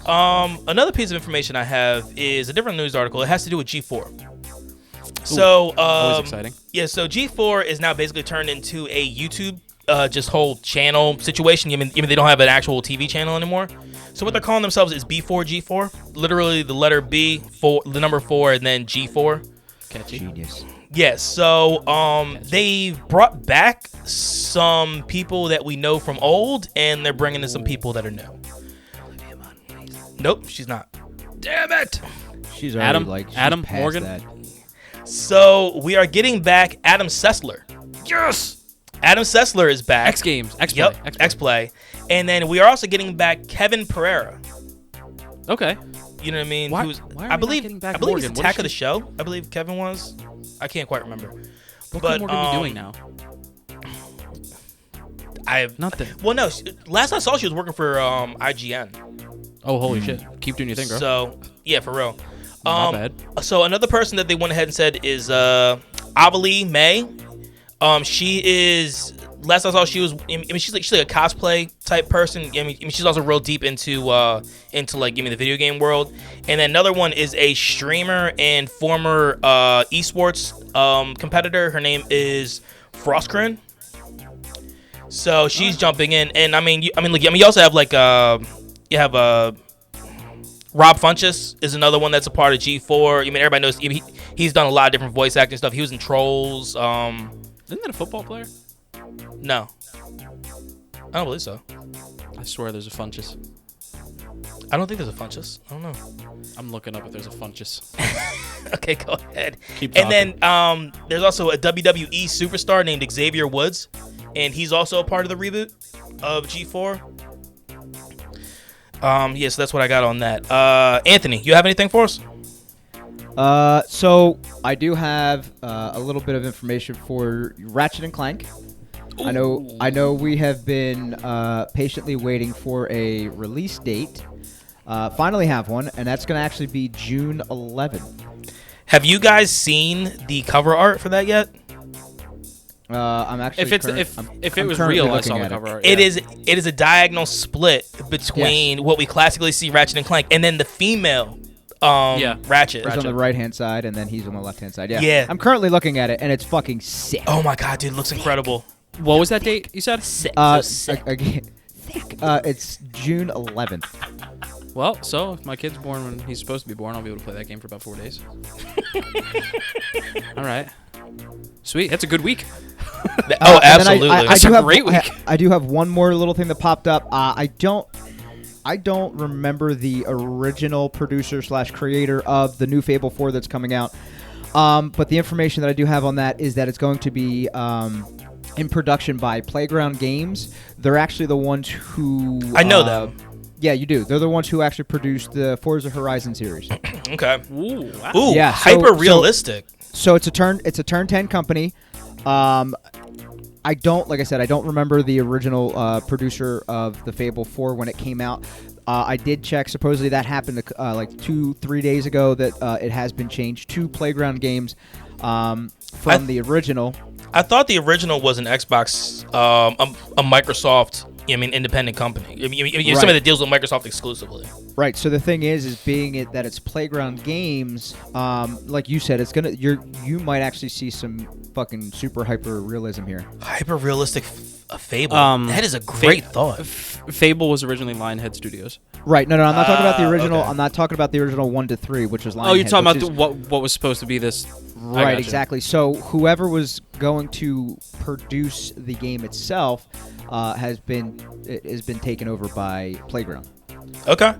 Another piece of information I have is a different news article. It has to do with G4. So, Always exciting. Yeah, so G4 is now basically turned into a YouTube just whole channel situation. I mean, they don't have an actual TV channel anymore. So what they're calling themselves is B4G4. Literally the letter B, the number 4, and then G4. Catchy. Genius. Yes, so they've brought back some people that we know from old, and they're bringing in some people that are new. Nope, she's not. Damn it! She's already Adam past Morgan? that. So we are getting back Adam Sessler. Yes! Adam Sessler is back. X Games. X-Play. Yep, X-Play. And then we are also getting back Kevin Pereira. Okay. You know what I mean? Why- Who's, why are I we believe, not getting back I believe Morgan? he's What Attack is of the she- Show. I believe Kevin was. I can't quite remember. What But, could Morgan be doing now? Nothing. Well, no. Last I saw, she was working for IGN. Oh, holy shit. Keep doing your thing, bro. So, yeah, for real. Not bad. So another person that they went ahead and said is Avalee May. She is. Last I saw, she was. I mean, she's like a cosplay type person. I mean, she's also real deep into like the video game world. And then another one is a streamer and former esports competitor. Her name is Frostgrin. So she's jumping in, and I mean, you also have like you have Rob Funches is another one that's a part of G4. I mean, everybody knows he's done a lot of different voice acting stuff. He was in Trolls. Isn't that a football player? No, I don't believe so. I swear there's a Funches. I don't think there's a Funches. I don't know. I'm looking up if there's a Funches. Okay, go ahead. Keep and then there's also a WWE superstar named Xavier Woods, and he's also a part of the reboot of G4. Yeah, so that's what I got on that. Anthony, you have anything for us? So I do have a little bit of information for Ratchet and Clank. I know we have been patiently waiting for a release date. Finally have one, and that's going to actually be June 11th. Have you guys seen the cover art for that yet? I'm actually if it was real, I saw the cover art. It is a diagonal split between what we classically see Ratchet and Clank, and then the female Ratchet. He's on the right-hand side, and then he's on the left-hand side. Yeah. Yeah. I'm currently looking at it, and it's fucking sick. Oh my god, dude, it looks incredible. What was that date you said? Again, it's June 11th. Well, so if my kid's born when he's supposed to be born, I'll be able to play that game for about 4 days. All right. Sweet. That's a good week. Oh, absolutely. That's a great week. I do have one more little thing that popped up. I don't remember the original producer / creator of the new Fable 4 that's coming out. But the information that I do have on that is that it's going to be in production by Playground Games. They're actually the ones who... I know them. Yeah, you do. They're the ones who actually produced the Forza Horizon series. Okay. Ooh, wow. Ooh, yeah, hyper realistic. So it's a turn 10 company. I don't remember the original producer of the Fable 4 when it came out. I did check. Supposedly that happened like 2-3 days ago. That it has been changed to Playground Games from the original. I thought the original was an Xbox, a Microsoft. Independent company. Right. Somebody that deals with Microsoft exclusively. Right. So the thing is being that it's Playground Games, like you said, you might actually see some fucking super hyper realism here. Hyper realistic Fable. That is a great thought. Fable was originally Lionhead Studios. Right. No, I'm not talking about the original. Okay. I'm not talking about the original 1 to 3, which was Lionhead. Oh, you're talking about what was supposed to be this. Right. Exactly. So whoever was going to produce the game itself has been taken over by Playground. Okay.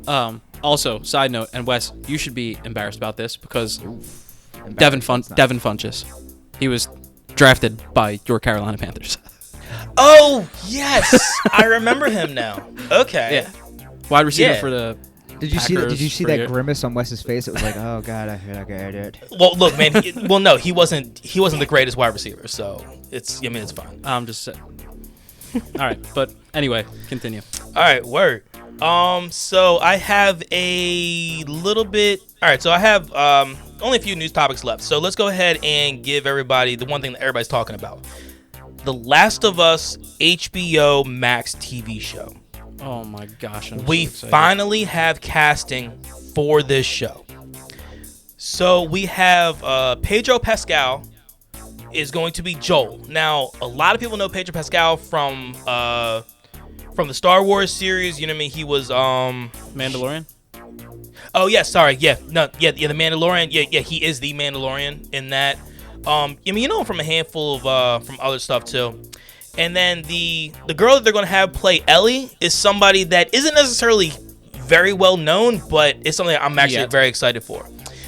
Also, side note, and Wes, you should be embarrassed about this because Devin Funches, he was drafted by your Carolina Panthers. Oh yes, I remember him now. Okay. Yeah. Wide receiver for the. Did you see that grimace on Wes's face? It was like, oh god, I feel like I did. Well, look, man. No, he wasn't the greatest wide receiver, so it's fine. I'm just saying. All right, but anyway, continue. All right, word. So I have a little bit. All right, so I have only a few news topics left. So let's go ahead and give everybody the one thing that everybody's talking about: The Last of Us HBO Max TV show. Oh my gosh! We finally have casting for this show. So we have Pedro Pascal is going to be Joel. Now, a lot of people know Pedro Pascal from the Star Wars series. You know what I mean? He was Mandalorian. Oh yeah, sorry. Yeah, no, yeah, the Mandalorian. Yeah, he is the Mandalorian in that. I mean, you know him from a handful of from other stuff too. And then the girl that they're gonna have play Ellie is somebody that isn't necessarily very well known, but it's something that I'm actually very excited for.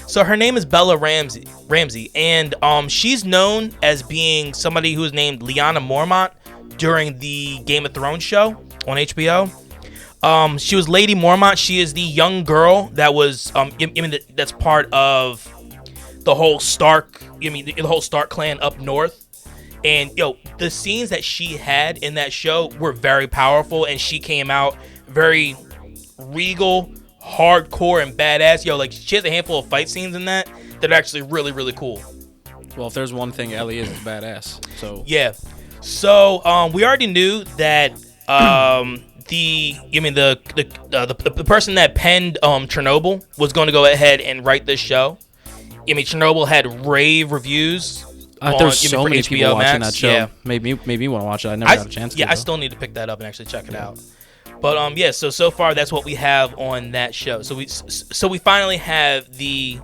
So her name is Bella Ramsey, and she's known as being somebody who was named Lyanna Mormont during the Game of Thrones show on HBO. She was Lady Mormont. She is the young girl that was that's part of the whole Stark. The whole Stark clan up north. And the scenes that she had in that show were very powerful, and she came out very regal, hardcore, and badass. Like she has a handful of fight scenes in that are actually really, really cool. Well, if there's one thing Ellie is, it's badass. So yeah. So we already knew that the person that penned Chernobyl was going to go ahead and write this show. Chernobyl had rave reviews. There's so many HBO people watching Max. that show. Yeah. Made me want to watch it. I never got a chance to. Yeah, I still need to pick that up and actually check it out. But so far that's what we have on that show. So we finally have the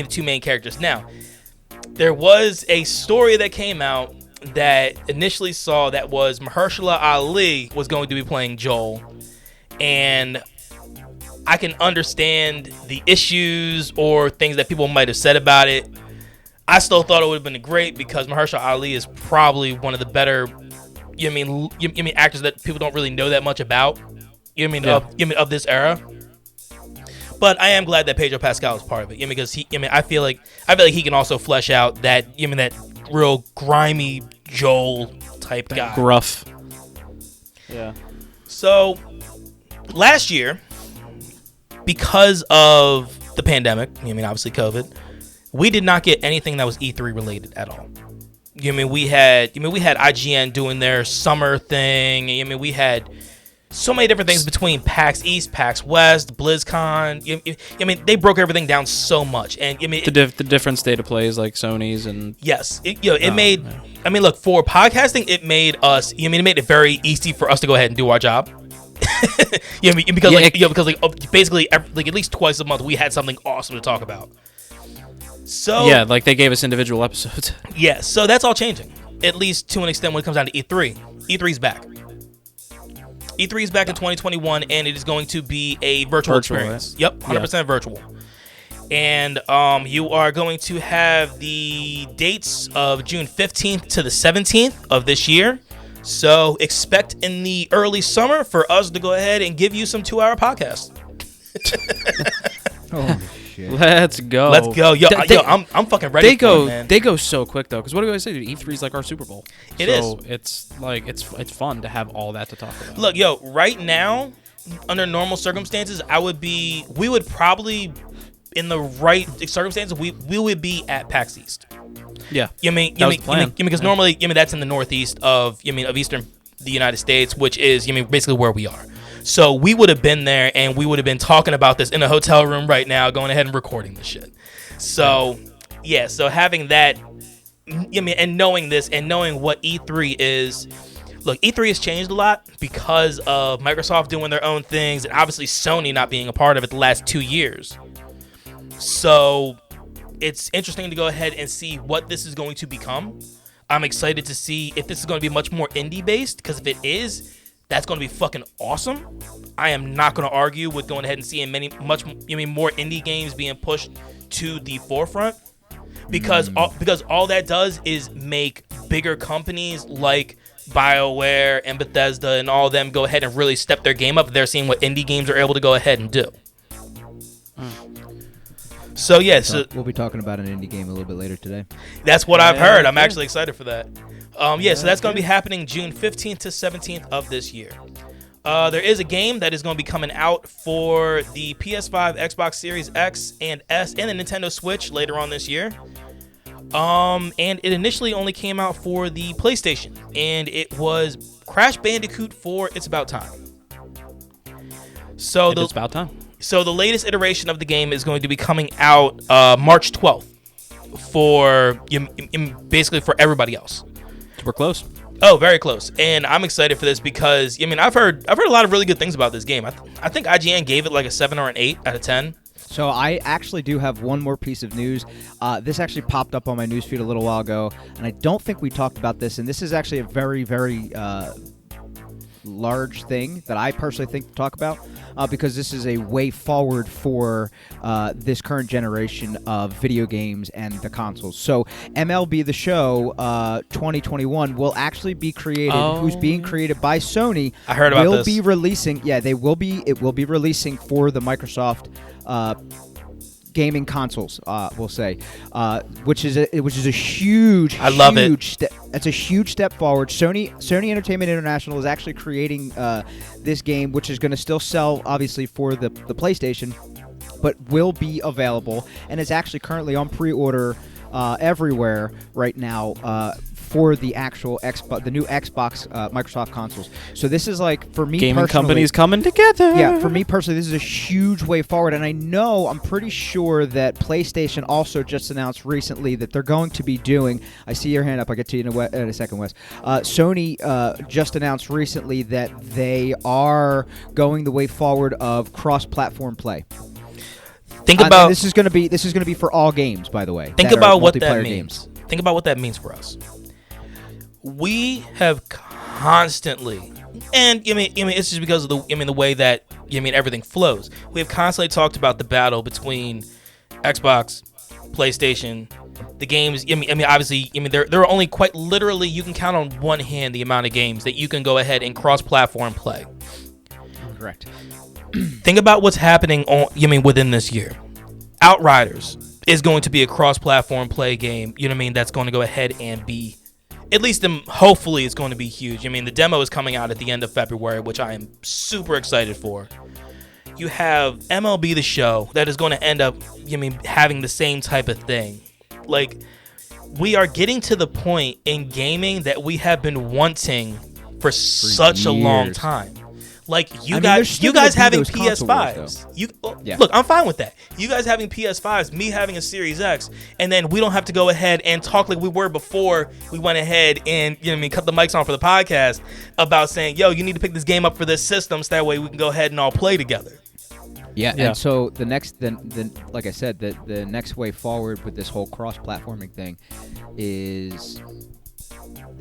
two main characters. Now, there was a story that came out that initially saw that was Mahershala Ali was going to be playing Joel, and I can understand the issues or things that people might have said about it. I still thought it would have been great because Mahershala Ali is probably one of the better, actors that people don't really know that much about. Of this era. But I am glad that Pedro Pascal is part of it. Because I feel like he can also flesh out that that real grimy Joel type guy. Gruff. Yeah. So last year, because of the pandemic, obviously COVID, we did not get anything that was E3 related at all. We had IGN doing their summer thing. We had so many different things between PAX East, PAX West, BlizzCon. They broke everything down so much, and the different state of plays like Sony's and yes, it made. Man. Look, for podcasting, it made us. It made it very easy for us to go ahead and do our job. Because basically at least twice a month we had something awesome to talk about. So yeah, they gave us individual episodes. Yeah, so that's all changing, at least to an extent when it comes down to E3. E3's back. E3 is back in 2021, and it is going to be a virtual experience. Right? Yep, 100% virtual. And you are going to have the dates of June 15th to the 17th of this year. So expect in the early summer for us to go ahead and give you some 2-hour podcasts. Holy shit. Let's go. I'm fucking ready for it, man. They go so quick, though, because what do I say? E3 is like our Super Bowl. It is. It's fun to have all that to talk about. Look, right now, under normal circumstances, we would probably, in the right circumstances, we would be at PAX East. Yeah. Because normally, that's in the northeast of eastern the United States, which is, basically where we are. So we would have been there, and we would have been talking about this in a hotel room right now, going ahead and recording this shit. So, yeah, so having that, and knowing this, and knowing what E3 is, look, E3 has changed a lot because of Microsoft doing their own things, and obviously Sony not being a part of it the last 2 years. So it's interesting to go ahead and see what this is going to become. I'm excited to see if this is going to be much more indie-based, because if it is, that's going to be fucking awesome. I am not going to argue with going ahead and seeing more indie games being pushed to the forefront, because all that does is make bigger companies like BioWare and Bethesda and all of them go ahead and really step their game up. They're seeing what indie games are able to go ahead and do. So yeah, we'll be talking about an indie game a little bit later today. That's what I've heard. I'm actually excited for that. So that's going to be happening June 15th to 17th of this year. There is a game that is going to be coming out for the PS5, Xbox Series X and S, and the Nintendo Switch later on this year. And it initially only came out for the PlayStation, and it was Crash Bandicoot 4: It's About Time. So It's about time. So the latest iteration of the game is going to be coming out March 12th for basically for everybody else. We're close. Oh, very close. And I'm excited for this because I've heard a lot of really good things about this game. I think IGN gave it like a 7 or an 8 out of 10. So I actually do have one more piece of news. This actually popped up on my newsfeed a little while ago, and I don't think we talked about this. And this is actually a very, very large thing that I personally think to talk about because this is a way forward for this current generation of video games and the consoles. So MLB The Show 2021 will actually be created. Who's being created by Sony? I heard about will this. Be releasing. Yeah, they will be. It will be releasing for the Microsoft gaming consoles, we'll say, which is a huge. I love it. It's a huge step forward. Sony Entertainment International is actually creating this game, which is going to still sell, obviously, for the PlayStation, but will be available and is actually currently on pre-order everywhere right now for the actual Xbox, the new Xbox Microsoft consoles. So this is like, for me Gaming personally, companies coming together. Yeah, for me personally, this is a huge way forward, and I'm pretty sure that PlayStation also just announced recently that they're going to be doing. I see your hand up. I'll get to you in a second, Wes. Sony just announced recently that they are going the way forward of cross-platform play. Think about this is going to be for all games, by the way. Think about what that means. Think about what that means for us. We have constantly, and it's just because of the way that everything flows. We have constantly talked about the battle between Xbox, PlayStation, the games. Obviously, there are only quite literally, you can count on one hand the amount of games that you can go ahead and cross-platform play. Correct. Think about what's happening within this year. Outriders is going to be a cross-platform play game. That's going to go ahead and be, at least hopefully, it's going to be huge. The demo is coming out at the end of February, which I am super excited for. You have MLB The Show that is going to end up, having the same type of thing. Like, we are getting to the point in gaming that we have been wanting for such a long time. Like, you guys having PS5s. Look, I'm fine with that. You guys having PS5s, me having a Series X, and then we don't have to go ahead and talk like we were before we went ahead and cut the mics on for the podcast about saying, yo, you need to pick this game up for this system so that way we can go ahead and all play together. Yeah. And so the next, like I said, the next way forward with this whole cross-platforming thing is,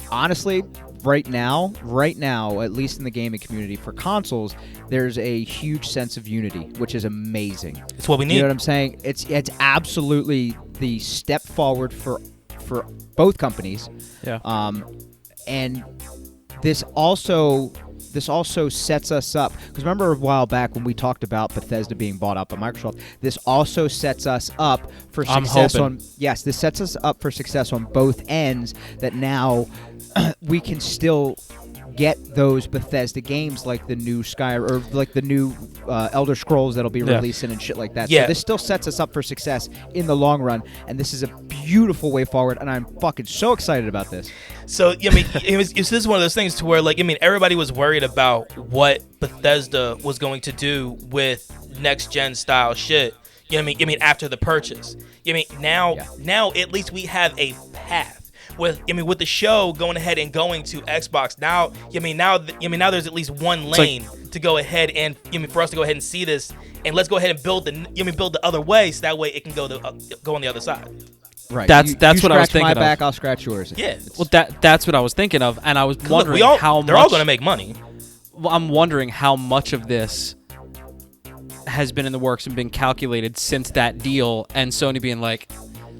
honestly, right now, at least in the gaming community for consoles, there's a huge sense of unity, which is amazing. It's what we need. You know what I'm saying? It's absolutely the step forward for both companies. Yeah. And this also sets us up, because remember a while back when we talked about Bethesda being bought out by Microsoft, this also sets us up for success this sets us up for success on both ends, that now we can still get those Bethesda games like the new or like the new Elder Scrolls that'll be releasing and shit like that. Yeah. So this still sets us up for success in the long run, and this is a beautiful way forward, and I'm fucking so excited about this. So, this is one of those things to where, like, everybody was worried about what Bethesda was going to do with next-gen style shit, after the purchase. Now at least we have a path. With the show going ahead and going to Xbox now, now there's at least one lane to go ahead and for us to go ahead and see this, and let's go ahead and build the other way, so that way it can go on the other side. Right. That's what I was thinking my of. back, I'll scratch yours. Yeah. Well, that's what I was thinking of, and I was wondering how much they're all going to make money. Well, I'm wondering how much of this has been in the works and been calculated since that deal, and Sony being like,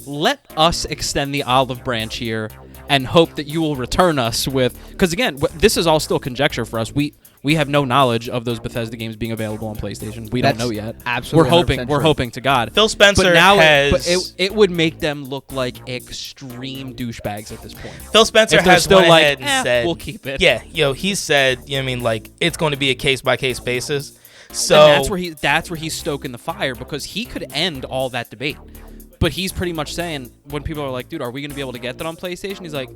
let us extend the olive branch here and hope that you will return us with, because again, this is all still conjecture for us. We We have no knowledge of those Bethesda games being available on PlayStation. We That's don't know yet. absolutely We're 100% hoping to God. Phil Spencer But now has it would make them look like extreme douchebags at this point. Phil Spencer If they're has still went like, ahead and said, we'll keep it. Yeah, he said, like it's going to be a case by case basis. So And that's where he's stoking the fire, because he could end all that debate. But he's pretty much saying, when people are like, dude, are we going to be able to get that on PlayStation? He's like,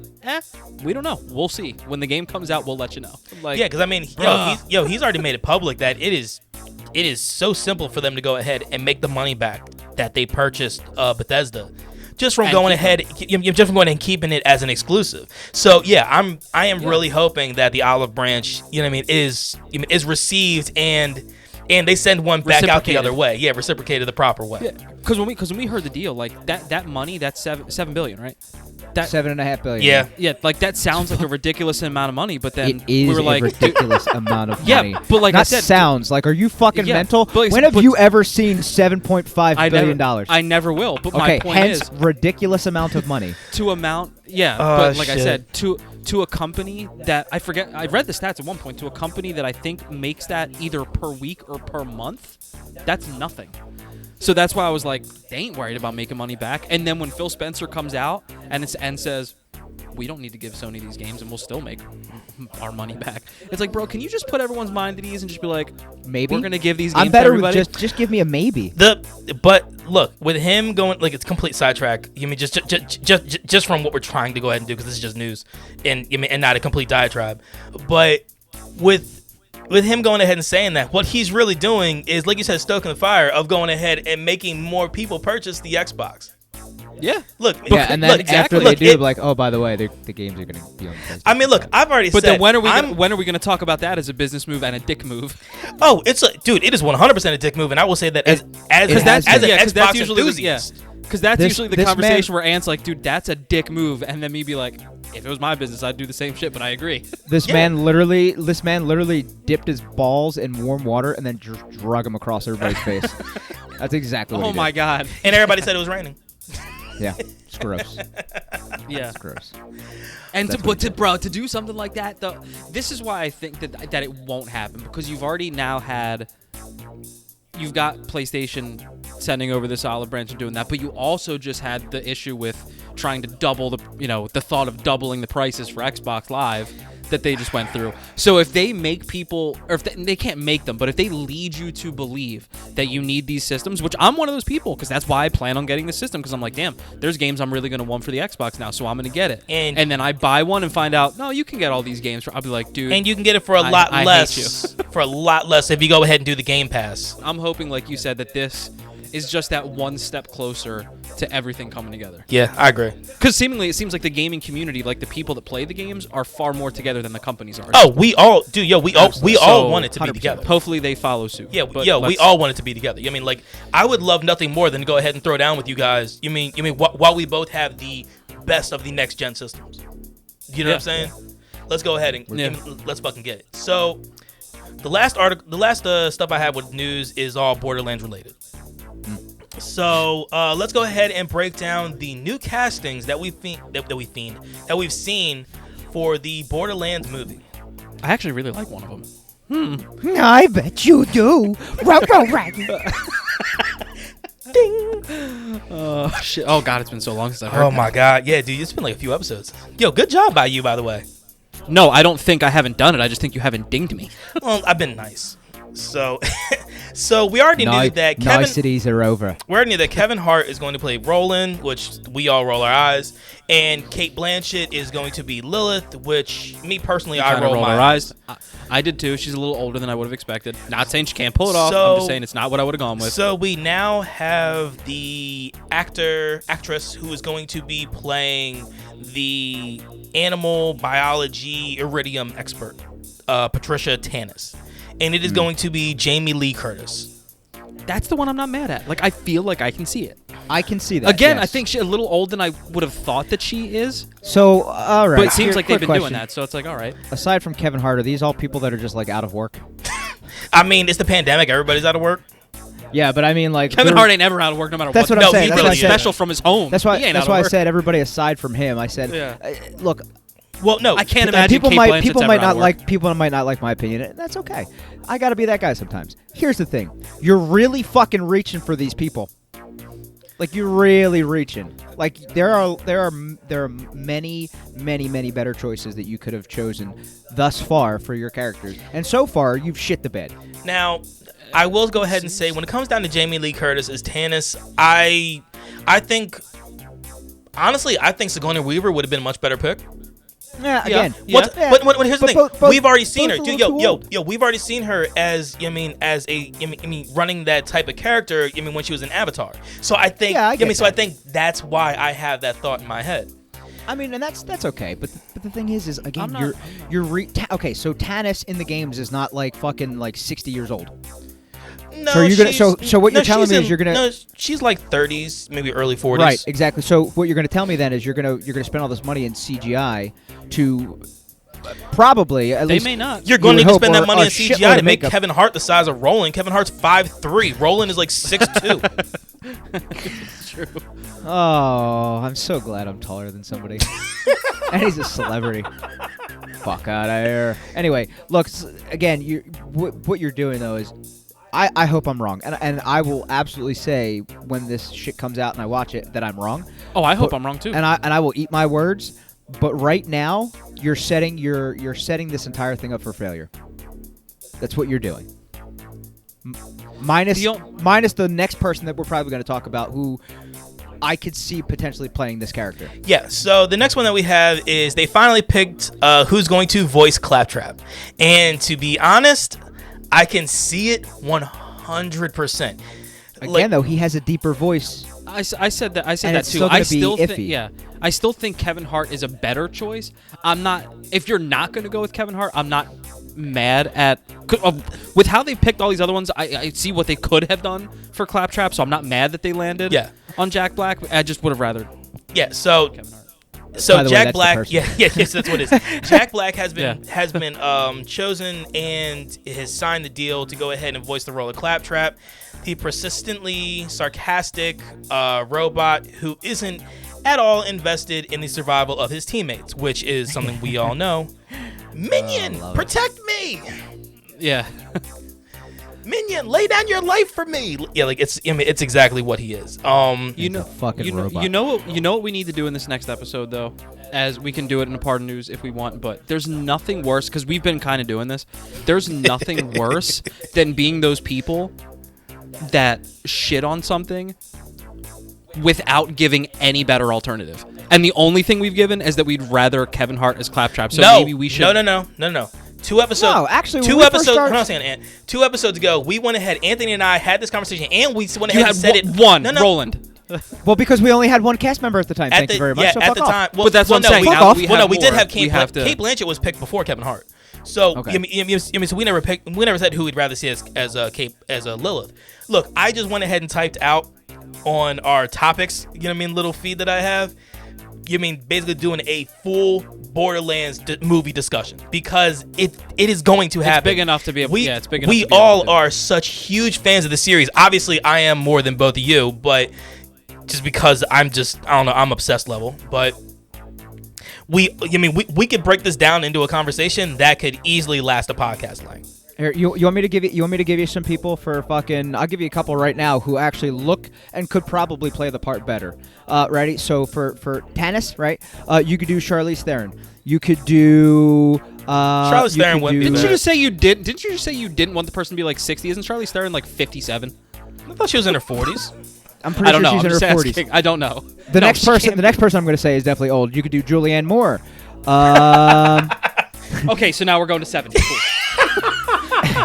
we don't know. We'll see. When the game comes out, we'll let you know. I'm like, yeah, because I mean, he's already made it public that it is so simple for them to go ahead and make the money back that they purchased Bethesda. Just from going ahead and keeping it as an exclusive. So yeah, I am really hoping that the olive branch, is received and they send one back out the other way. Yeah, reciprocated the proper way. Yeah, because when we heard the deal, like that money, that's $7 billion, right? That $7.5 billion. Yeah, like that sounds like a ridiculous amount of money, but then It is we were like, a ridiculous amount of Yeah, money. but like Not I said, sounds like, are you fucking Yeah, mental? but- When have but- you ever seen $7.5 billion dollars? I never will. But Okay, my point hence is ridiculous amount of money. to amount, yeah. Oh, but like I shit. said, to a company that I forget, I read the stats at one point, to a company that I think makes that either per week or per month, that's nothing. So that's why I was like, they ain't worried about making money back. And then when Phil Spencer comes out and says, we don't need to give Sony these games and we'll still make our money back. It's like, bro, can you just put everyone's mind at ease and just be like, Maybe we're going to give these games I'm better to with everybody? just give me a maybe. But look, with him going like it's complete sidetrack. Just from what we're trying to go ahead and do, because this is just news and not a complete diatribe. But with him going ahead and saying that, what he's really doing is, like you said, stoking the fire of going ahead and making more people purchase the Xbox. Yeah. Look, Yeah, and then look, after look, they do, like, oh, by the way, the games are going to be on PlayStation. I mean, look, I've already But said. then when are we going to talk about that as a business move and a dick move? Oh, it is 100% a dick move, and I will say that as an Xbox enthusiast. Because that's This- usually the this conversation man- where Ant's like, dude, that's a dick move, and then me be like, if it was my business, I'd do the same shit, but I agree. This Yeah. man literally dipped his balls in warm water and then drug them across everybody's face. That's exactly what Oh he my did. god. And everybody said it was raining. Yeah, it's gross. Yeah. It's gross. And That's what he to do something like that, though, this is why I think that it won't happen, because you've already now you've got PlayStation sending over this olive branch and doing that, but you also just had the issue with trying to double the thought of doubling the prices for Xbox Live that they just went through. So if they make people, or if they can't make them, but if they lead you to believe that you need these systems, which I'm one of those people, because that's why I plan on getting the system, because I'm like, damn, there's games I'm really going to want for the Xbox now, so I'm going to get it. And then I buy one and find out, no, you can get all these games. I'll be like, dude. And you can get it for a lot I hate less. For a lot less if you go ahead and do the Game Pass. I'm hoping, like you said, that this is just that one step closer to everything coming together. Yeah, I agree. Because seemingly, it seems like the gaming community, like the people that play the games, are far more together than the companies are. Oh, we all want it to be 100%. together. Hopefully, they follow suit. Yeah, But we all want it to be together. I mean, like, I would love nothing more than to go ahead and throw down with you guys. You mean while we both have the best of the next gen systems. You know what I'm saying? Let's go ahead and let's fucking get it. So, the last stuff I have with news is all Borderlands related. So let's go ahead and break down the new castings that we've seen for the Borderlands movie. I actually really like one of them. I bet you do. Oh shit! Oh god, it's been so long since I heard. Oh my god, yeah, dude, it's been like a few episodes. Yo, good job by you, by the way. No, I don't think I haven't done it. I just think you haven't dinged me. Well, I've been nice. So, we already knew that Niceties are over. We already knew that Kevin Hart is going to play Roland, which we all roll our eyes, and Kate Blanchett is going to be Lilith, which me personally, I Kinda roll my our eyes. I did too. She's a little older than I would have expected. Not saying she can't pull it off. I'm So- just saying it's not what I would have gone with. So we now have the actress who is going to be playing the animal biology iridium expert, Patricia Tanis, and it is going to be Jamie Lee Curtis. That's the one I'm not mad at. Like, I feel like I can see it. I can see that. Again, yes. I think she's a little older than I would have thought that she is. So, all right. But it seems Here, like they've quick been doing question. that, so it's like, all right. Aside from Kevin Hart, are these all people that are just like out of work? I mean, it's the pandemic; everybody's out of work. Yeah, but I mean, like Kevin they're- Hart ain't ever out of work no matter That's what. what I'm No, saying. he's That's really what I said. special from his home. That's why. He ain't That's out of why I work. said everybody aside from him. I said, Yeah. look, Well, no, I can't And imagine Kate Blanchett's people ever might out of not work. like people might not like my opinion. And that's okay. I got to be that guy sometimes. Here's the thing: you're really fucking reaching for these people. Like you're really reaching. Like there are many better choices that you could have chosen thus far for your characters, and so far you've shit the bed. Now, I will go ahead and say when it comes down to Jamie Lee Curtis as Tannis, I think honestly I think Sigourney Weaver would have been a much better pick. Yeah, again. Here's the thing. We've already seen her. both a little too old. We've already seen her as running that type of character. When she was in Avatar. So I think. Yeah, I get so I that. think that's why I have that thought in my head. I mean, and that's okay. But the thing is again, I'm not- okay. So Tannis in the games is not like fucking like 60 years old. No, So you're gonna- she's- so what you're telling she's me is you're gonna- No, she's like 30s, maybe early 40s. Right, exactly. So what you're going to tell me then is you're going to spend all this money in CGI to probably at They least may not. You're going to would need to hope, spend or that money a in shitload CGI to of make makeup. Kevin Hart the size of Roland. Kevin Hart's 5'3". Roland is like 6'2". It's true. Oh, I'm so glad I'm taller than somebody. And he's a celebrity. Fuck out of here. Anyway, look, again, what you're doing though is I hope I'm wrong, and I will absolutely say when this shit comes out and I watch it that I'm wrong, Oh, I hope I'm wrong too. and I will eat my words. But right now, you're setting this entire thing up for failure. That's what you're doing. Minus the next person that we're probably going to talk about, who I could see potentially playing this character. Yeah, so the next one that we have is they finally picked who's going to voice Claptrap. And to be honest, I can see it 100%. Again, though, he has a deeper voice. I said that. I said And that it's too. still gonna I be still think. iffy. Yeah, I still think Kevin Hart is a better choice. I'm not. If you're not going to go with Kevin Hart, I'm not mad at. With how they picked all these other ones, I see what they could have done for Claptrap, so I'm not mad that they landed. Yeah. On Jack Black, I just would have rather Yeah, so Kevin Hart. So By the way, Jack that's the Black, person. yes, that's what it is. Jack Black has been Yeah. chosen and has signed the deal to go ahead and voice the role of Claptrap, the persistently sarcastic robot who isn't at all invested in the survival of his teammates, which is something we all know. Minion, love it. protect me! Yeah. Minion, lay down your life for me! Yeah, like it's exactly what he is. You know, a fucking robot. You know what we need to do in this next episode, though, as we can do it in a part of news if we want. But there's nothing worse because we've been kind of doing this. There's nothing worse than being those people that shit on something without giving any better alternative. And the only thing we've given is that we'd rather Kevin Hart as Claptrap. So maybe we should. No. 2 episodes. No, actually, when two we first episodes. started- Hold on a second, Ant. 2 episodes ago, we went ahead. Anthony and I had this conversation, and we went You ahead had and said it. one, No. Roland. Well, because we only had one cast member at the time. At Thank the, you very much. yeah, so at fuck the off. time. But that's what I'm no, saying. We, Fuck Now off. we well, no, have we did more. have We have to. Kate Blanchett was picked before Kevin Hart. So Okay. so we never said who we'd rather see as Lilith. Look, I just went ahead and typed out on our topics. Little feed that I have. Basically doing a full Borderlands movie discussion because it is going to happen. It's big enough to be able. It's big enough. We to be able all to. are such huge fans of the series. Obviously, I am more than both of you, but just because I'm obsessed level. But we could break this down into a conversation that could easily last a podcast length. Here, you want me to give you some people for fucking? I'll give you a couple right now who actually look and could probably play the part better. Ready? So for Tannis, right? You could do Charlize Theron. You could do Charlize Theron wouldn't be Didn't you bad. just say you did? Didn't you just say you didn't want the person to be like 60? Isn't Charlize Theron like 57? I thought she was in her 40s. I'm pretty I don't sure know. she's I'm in just her 40s. asking. I don't know. The No, next she person I'm going to say is definitely old. You could do Julianne Moore. Okay, so now we're going to 70. Cool.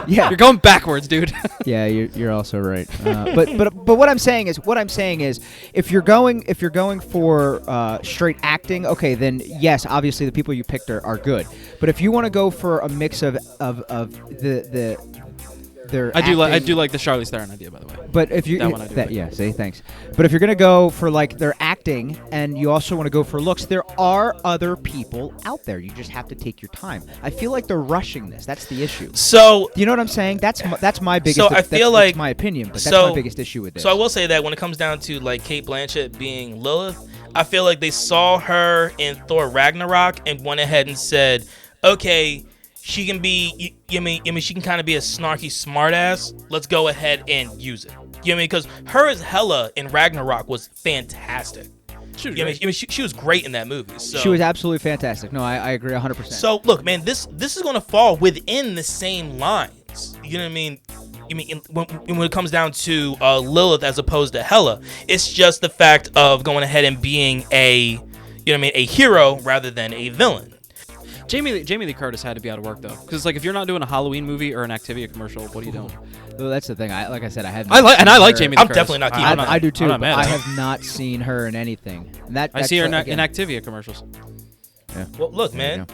Yeah, You're going backwards, dude. yeah, you're also right. But what I'm saying is if you're going for straight acting, okay, then yes, obviously the people you picked are good. But if you want to go for a mix of their I do acting- like the Charlize Theron idea, by the way. But if you That one I do like. say thanks. But if you're gonna go for like their acting and you also want to go for looks, there are other people out there. You just have to take your time. I feel like they're rushing this. That's the issue. So You know what I'm saying? That's my biggest. So I feel that's my opinion, but that's my biggest issue with this. So I will say that when it comes down to like Kate Blanchett being Lilith, I feel like they saw her in Thor Ragnarok and went ahead and said, okay, she can be, she can kind of be a snarky smartass. Let's go ahead and use it. You know what I mean? Because her as Hela in Ragnarok was fantastic. She was great in that movie. So. She was absolutely fantastic. No, I agree 100%. So look, man, this is going to fall within the same lines. You know what I mean? When it comes down to Lilith as opposed to Hela, it's just the fact of going ahead and being a hero rather than a villain. Jamie Lee Curtis had to be out of work though, because like if you're not doing a Halloween movie or an Activia commercial, what are you doing? Well, that's the thing. I like Jamie Lee Curtis. I'm definitely not keeping. I do too. But I have not seen her in anything. And I see her in Activia commercials. Yeah. Well, look, man,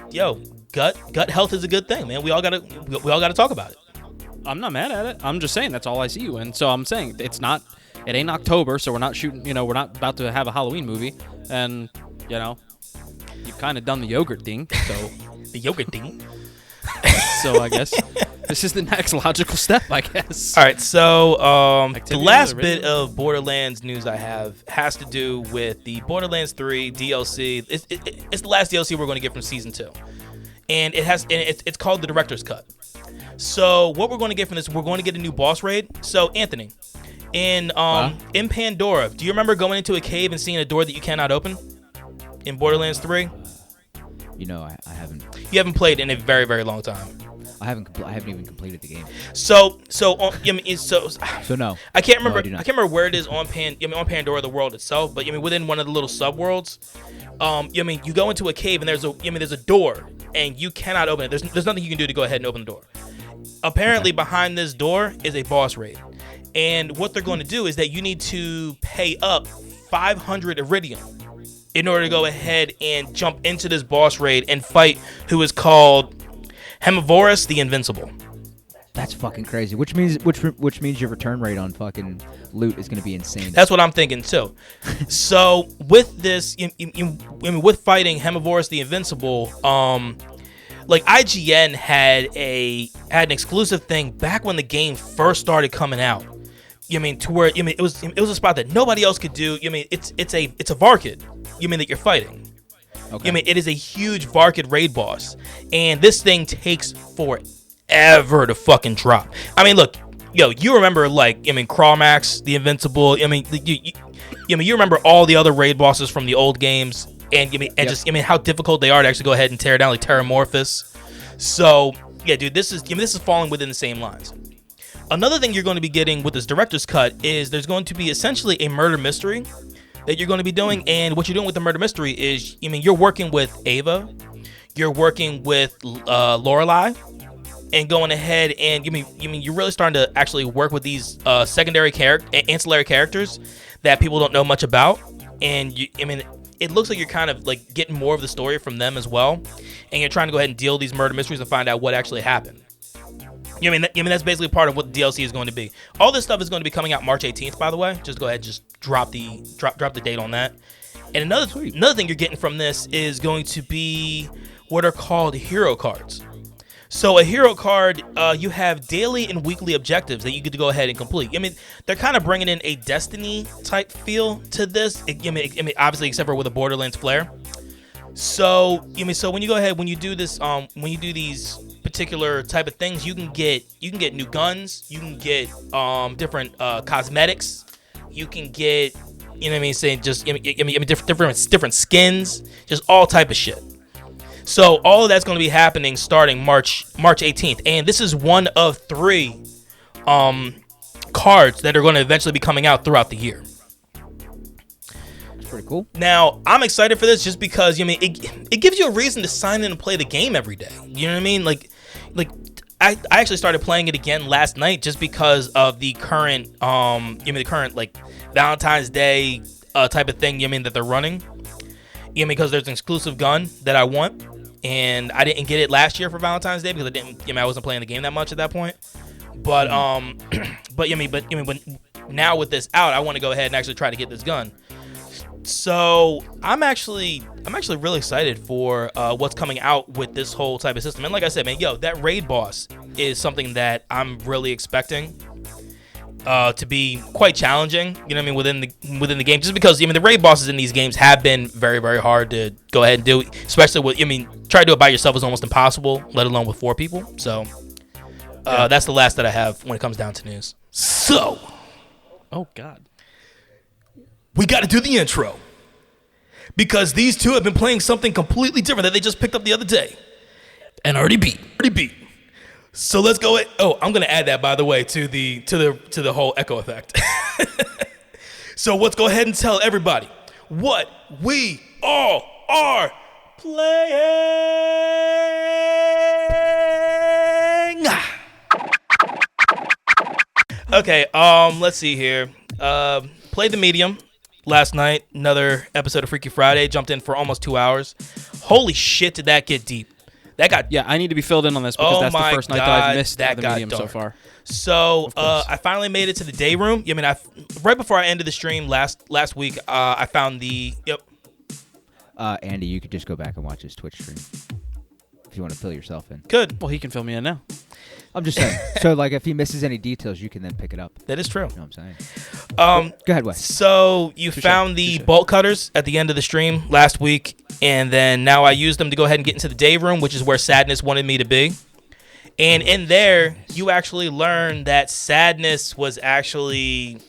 gut health is a good thing, man. We all gotta talk about it. I'm not mad at it. I'm just saying that's all I see you in. So I'm saying it ain't October, so we're not shooting. We're not about to have a Halloween movie, and you've kind of done the yogurt thing, so. The yogurt thing. So I guess this is the next logical step, I guess. All right, so the last bit of Borderlands news I have has to do with the Borderlands 3 DLC. It's the last DLC we're going to get from Season 2. And it's called the Director's Cut. So what we're going to get from this, we're going to get a new boss raid. So Anthony, in Pandora, do you remember going into a cave and seeing a door that you cannot open in Borderlands 3? I haven't. You haven't played in a very, very long time. I haven't even completed the game. So no. I can't remember. No, I I can't remember where it is on on Pandora, the world itself. But within one of the little subworlds, you go into a cave and there's a door and you cannot open it. There's nothing you can do to go ahead and open the door. Apparently, behind this door is a boss raid, and what they're going to do is that you need to pay up 500 iridium in order to go ahead and jump into this boss raid and fight who is called Hemivorus the Invincible. That's fucking crazy. Which means your return rate on fucking loot is going to be insane. That's what I'm thinking too. So with this, with fighting Hemivorus the Invincible, like IGN had an exclusive thing back when the game first started coming out. To where it was a spot that nobody else could do. It's a Varkid. That you're fighting. Okay. It is a huge Varkid raid boss, and this thing takes forever to fucking drop. Look, you remember Crawmax, the Invincible. You remember all the other raid bosses from the old games, and just how difficult they are to actually go ahead and tear down, like Terramorphous. So yeah, dude, this is falling within the same lines. Another thing you're going to be getting with this director's cut is there's going to be essentially a murder mystery that you're going to be doing, and what you're doing with the murder mystery is, you're working with Ava, you're working with Lorelei, and going ahead and you're really starting to actually work with these ancillary characters that people don't know much about, and it looks like you're kind of like getting more of the story from them as well, and you're trying to go ahead and deal these murder mysteries and find out what actually happened. That's basically part of what the DLC is going to be. All this stuff is going to be coming out March 18th, by the way. Just go ahead and just drop the date on that. And another thing you're getting from this is going to be what are called hero cards. So a hero card, you have daily and weekly objectives that you get to go ahead and complete. They're kind of bringing in a Destiny type feel to this. Obviously, except for with a Borderlands flair. So when you go ahead, when you do this, when you do these particular type of things, you can get new guns, you can get different cosmetics, you can get different skins, just all type of shit. So all of that's going to be happening starting March 18th, and this is one of 3 cards that are going to eventually be coming out throughout the year. Pretty cool. Now, I'm excited for this just because it gives you a reason to sign in and play the game every day. You know what I mean? Like I actually started playing it again last night just because of the current like Valentine's Day type of thing that they're running. Because there's an exclusive gun that I want, and I didn't get it last year for Valentine's Day because I wasn't playing the game that much at that point. But but now with this out, I want to go ahead and actually try to get this gun. So I'm actually really excited for what's coming out with this whole type of system. And like I said, man, that raid boss is something that I'm really expecting. to be quite challenging. You know what I mean, within the game, just because the raid bosses in these games have been very, very hard to go ahead and do, especially with try to do it by yourself is almost impossible, let alone with 4 people. So that's the last that I have when it comes down to news. So, Oh God. we got to do the intro because these two have been playing something completely different that they just picked up the other day and already beat. So let's go. I'm gonna add that, by the way, to the whole echo effect. So let's go ahead and tell everybody what we all are playing. Okay. Let's see here. Played the medium last night. Another episode of Freaky Friday. Jumped in for almost 2 hours. Holy shit, did that get deep? That got I need to be filled in on this because that's the first night that I've missed the medium so far. So I finally made it to the day room. Right before I ended the stream last week, I found the Andy, you could just go back and watch his Twitch stream if you want to fill yourself in. Good. Well, he can fill me in now. I'm just saying. So, like, if he misses any details, you can then pick it up. That is true. You know what I'm saying? Go ahead, Wes. So you found the bolt cutters at the end of the stream last week, and then now I used them to go ahead and get into the day room, which is where Sadness wanted me to be. And in there, you actually learn that Sadness was actually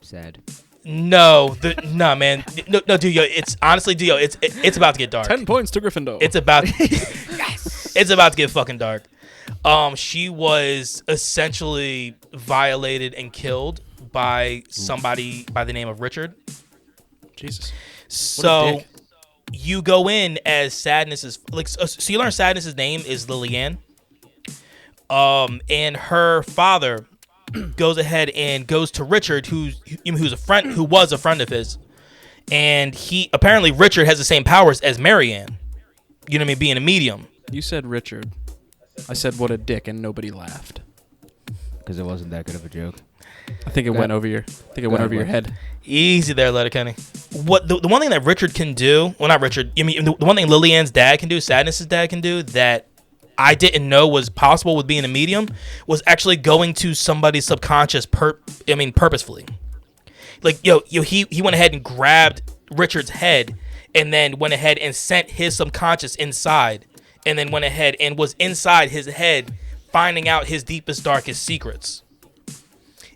Sad. No, man. No, Dio. It's honestly, Dio. It's about to get dark. 10 points to Gryffindor. It's about It's about to get fucking dark. She was essentially violated and killed by somebody by the name of Richard. Jesus. So you go in as Sadness's so you learn Sadness's name is Lillian. And her father goes ahead and goes to Richard, who's a friend, who was a friend of his, and Richard has the same powers as Marianne. You know what I mean? Being a medium. You said Richard. I said what a dick, and nobody laughed. Because it wasn't that good of a joke. I think it went over your. Your head. Easy there, Letterkenny. What the one thing that Richard can do? Well, not Richard. The one thing Lillian's dad can do, Sadness's dad can do, that I didn't know was possible with being a medium, was actually going to somebody's subconscious purposefully. Like, he went ahead and grabbed Richard's head and then went ahead and sent his subconscious inside, and then went ahead and was inside his head finding out his deepest, darkest secrets.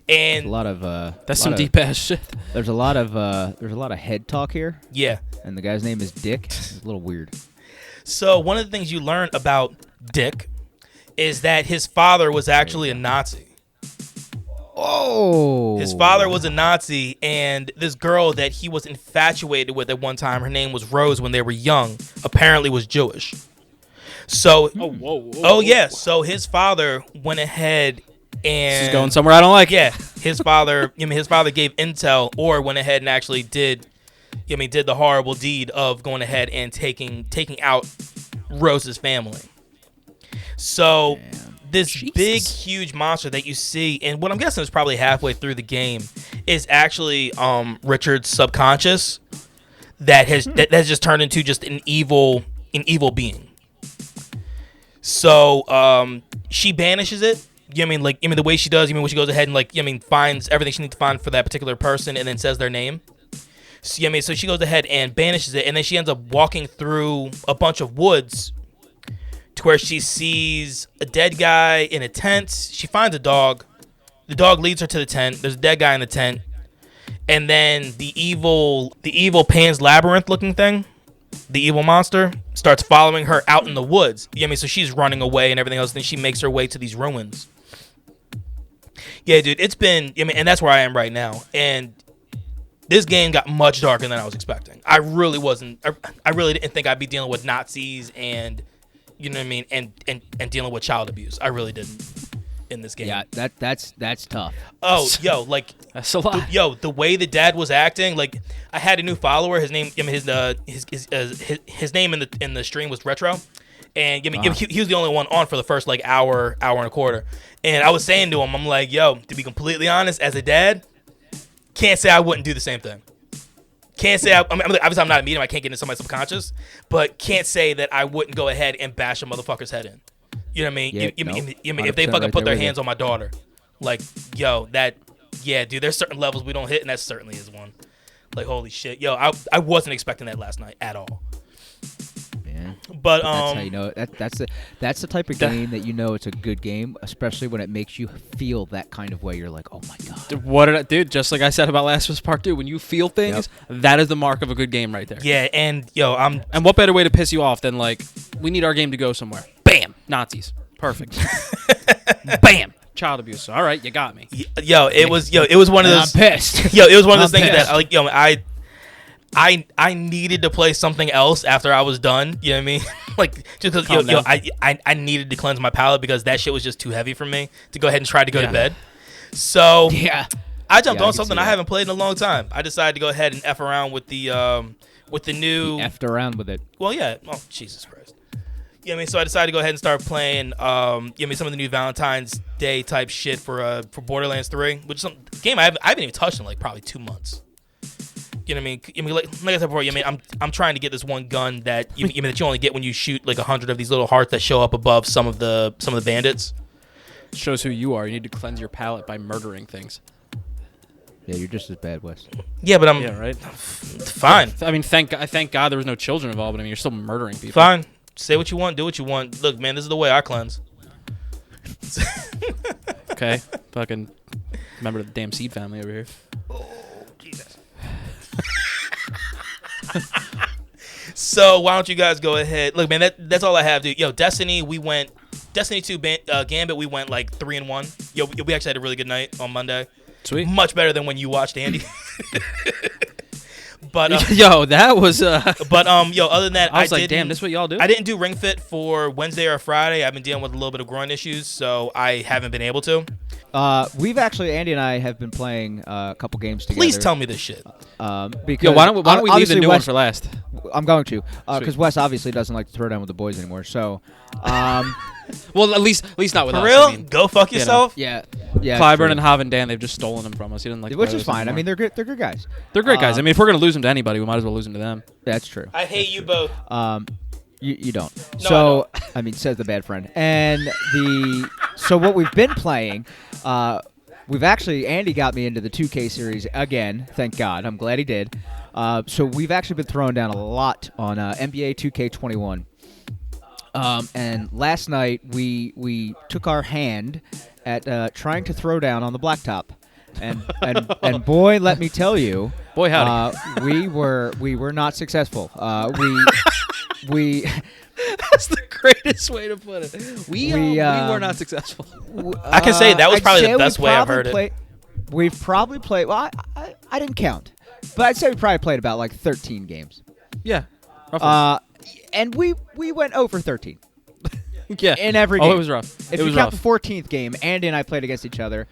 And a lot of that's some deep ass shit. There's a lot of head talk here. Yeah. And the guy's name is Dick. It's a little weird. So one of the things you learn about Dick is that his father was actually a Nazi. Oh. His father was a Nazi, and this girl that he was infatuated with at one time, her name was Rose when they were young, apparently was Jewish. So, so his father went ahead and... This is going somewhere I don't like. Yeah, his father, his father gave intel, or went ahead and actually did the horrible deed of going ahead and taking out Rose's family. So... This big, huge monster that you see, and what I'm guessing is probably halfway through the game, is actually Richard's subconscious that has just turned into just an evil being. So she banishes it. The way she does. When she goes ahead and finds everything she needs to find for that particular person, and then says their name. So, so she goes ahead and banishes it, and then she ends up walking through a bunch of woods, to where she sees a dead guy in a tent. She finds a dog. The dog leads her to the tent. There's a dead guy in the tent. And then the evil Pan's Labyrinth looking thing, the evil monster, starts following her out in the woods. So she's running away and everything else. Then she makes her way to these ruins. Yeah, dude, it's been, and that's where I am right now. And this game got much darker than I was expecting. I really didn't think I'd be dealing with Nazis and, you know what I mean, and dealing with child abuse. I really didn't in this game. Yeah, that's tough. Oh, that's a lot. The way the dad was acting, I had a new follower. His name, his name in the stream was Retro, and he was the only one on for the first hour and a quarter. And I was saying to him, I'm like, to be completely honest, as a dad, can't say I wouldn't do the same thing. Can't say obviously I'm not a medium. I can't get into somebody's subconscious, but can't say that I wouldn't go ahead and bash a motherfucker's head in. You know what I mean? Yeah, if they fucking put their hands on my daughter, Like, yeah, dude, there's certain levels we don't hit, and that certainly is one. Like, holy shit. Yo, I wasn't expecting that last night at all. Yeah. But that's how you know it. That's the type of game that you know it's a good game, especially when it makes you feel that kind of way. You're like, oh my god. What did I do? Just like I said about Last of Us Part 2, when you feel things, that is the mark of a good game right there. Yeah, and And what better way to piss you off than like, we need our game to go somewhere. Bam! Nazis. Perfect. Bam! Child abuse. All right, you got me. It was one of those. I'm pissed. It was one of those things pissed. that I needed to play something else after I was done. You know what I mean? Like, just because I needed to cleanse my palate because that shit was just too heavy for me to go ahead and try to go to bed. So Yeah. I jumped Yeah, I on can something see I that. haven't played in a long time. I decided to go ahead and F around with the new. Effed around with it. Well, yeah. Oh, Jesus Christ. Yeah, I mean, so I decided to go ahead and start playing. Some of the new Valentine's Day type shit for Borderlands 3, which is some game I haven't even touched in like probably 2 months. You know what I mean? Like I said before, I'm trying to get this one gun that that you only get when you shoot like 100 of these little hearts that show up above some of the bandits. Shows who you are. You need to cleanse your palate by murdering things. Yeah, you're just as bad, Wes. Yeah, but I'm right. fine. I mean, thank God there was no children involved. But I mean, you're still murdering people. Fine. Say what you want. Do what you want. Look, man, this is the way I cleanse. Okay. Fucking member of the damn Seed family over here. Oh, Jesus. So why don't you guys go ahead? Look, man, that's all I have, dude. Yo, Destiny 2 Gambit, we went like 3-1. Yo, we actually had a really good night on Monday. Sweet. Much better than when you watched Andy. But yo, that was. Other than that, I was like, damn, this is what y'all do? I didn't do Ring Fit for Wednesday or Friday. I've been dealing with a little bit of groin issues, so I haven't been able to. Andy and I have been playing a couple games together. Please tell me this shit. Because Yo, why don't we leave the obviously new one Wes- for last? I'm going to, because Sweet. Wes obviously doesn't like to throw down with the boys anymore. So, Well, at least not with For us. real? I mean, Go fuck yourself. yeah. Clyburn true. and Hav and Dan, they've just stolen them from us. He didn't like. to Which play is with us fine. I anymore. mean, they're good. They're good guys. They're great guys. I mean, if we're gonna lose them to anybody, we might as well lose them to them. That's true. I hate you both. You don't. No, So I mean, says the bad friend. And so what we've been playing, we've actually Andy got me into the 2K series again. Thank God. I'm glad he did. So we've actually been throwing down a lot on NBA 2K21. And last night we took our hand at trying to throw down on the blacktop, and boy, let me tell you, Boy, howdy. we were not successful. We That's the greatest way to put it. We were not successful. I can say that was I'd probably say the best we way I've probably heard it. We've probably played. Well, I didn't count, but I'd say we probably played about like 13 games. Yeah. Roughly. And we went over 13 yeah. in every game. Oh, it was rough. If it you was count rough. the 14th game, Andy and I played against each other,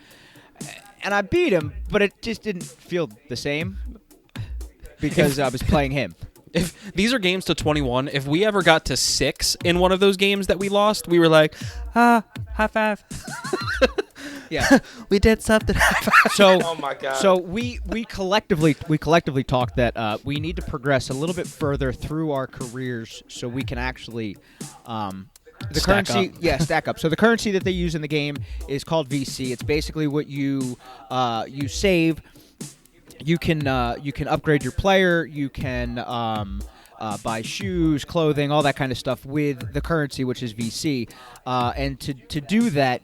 and I beat him, but it just didn't feel the same because I was playing him. If these are games to 21, if we ever got to 6 in one of those games that we lost, we were like, high five. Yeah. We did something. So, Oh my God. So we collectively talked that we need to progress a little bit further through our careers so we can actually the Stack currency up. stack up. So the currency that they use in the game is called VC. It's basically what you save. You can upgrade your player. You can buy shoes, clothing, all that kind of stuff with the currency, which is VC. And to do that,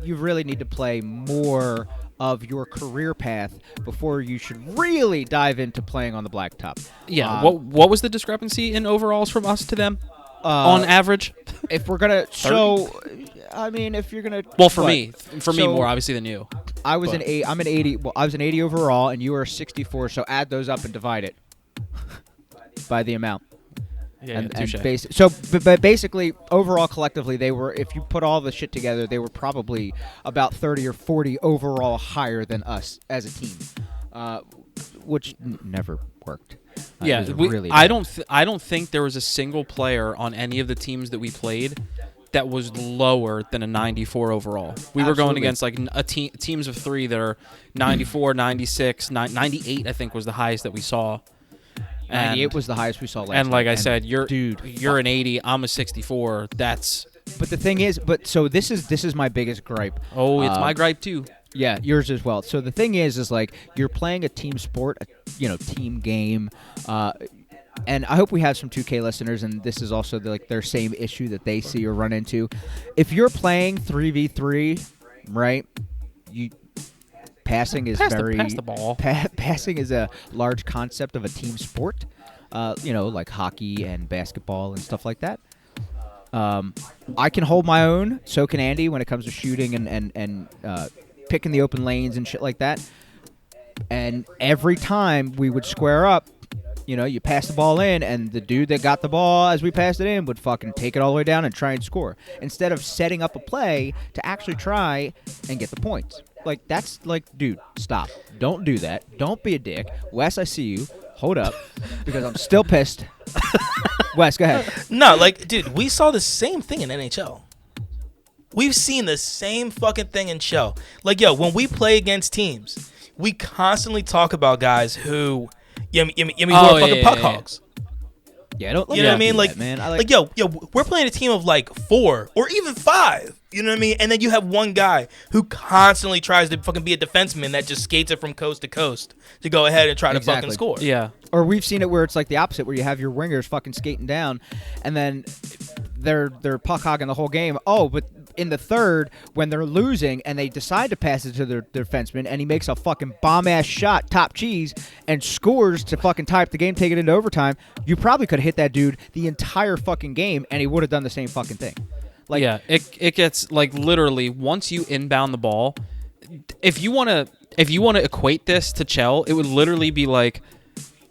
you really need to play more of your career path before you should really dive into playing on the blacktop. Yeah. What was the discrepancy in overalls from us to them on average? If we're gonna, so I mean, if you're gonna, Well, for what? me So, more obviously than you. I was But- an 8. I'm an 80. Well, I was an 80 overall, and you were a 64. So add those up and divide it by the amount. Yeah, And touche. but basically, overall, collectively, they were. If you put all the shit together, they were probably about 30 or 40 overall higher than us as a team, which never worked. It Yeah, was really I bad. don't think there was a single player on any of the teams that we played that was lower than a 94 overall. We were going Absolutely. against like teams of 3 that are 94, 96, 98 I think was the highest that we saw. 98 was the highest we saw last. And like night. I said, you're dude, an 80, I'm a 64. That's But the thing is, so this is my biggest gripe. Oh, it's my gripe too. Yeah, yours as well. So the thing is like you're playing a team sport, team game, and I hope we have some 2K listeners, and this is also their same issue that they see or run into. If you're playing 3v3, right? Passing is Pass the ball. Passing is a large concept of a team sport, like hockey and basketball and stuff like that. I can hold my own. So can Andy when it comes to shooting and picking the open lanes and shit like that. And every time we would square up, you pass the ball in, and the dude that got the ball as we passed it in would fucking take it all the way down and try and score. Instead of setting up a play to actually try and get the points. Like, that's like, dude, stop. Don't do that. Don't be a dick. Wes, I see you. Hold up. Because I'm still pissed. Wes, go ahead. No, dude, we saw the same thing in NHL. We've seen the same fucking thing in show. When we play against teams, we constantly talk about guys who... who are fucking puck hogs. Yeah, I don't. You know what I mean? That, man. We're playing a team of 4 or even 5. You know what I mean? And then you have one guy who constantly tries to fucking be a defenseman that just skates it from coast to coast to go ahead and try to fucking score. Yeah. Or we've seen it where it's like the opposite, where you have your wingers fucking skating down, and then they're puck hogging the whole game. Oh, but in the third, when they're losing and they decide to pass it to their defenseman, and he makes a fucking bomb-ass shot, top cheese, and scores to fucking tie up the game, take it into overtime, you probably could have hit that dude the entire fucking game, and he would have done the same fucking thing. It gets literally once you inbound the ball. If you want to equate this to Chell, it would literally be like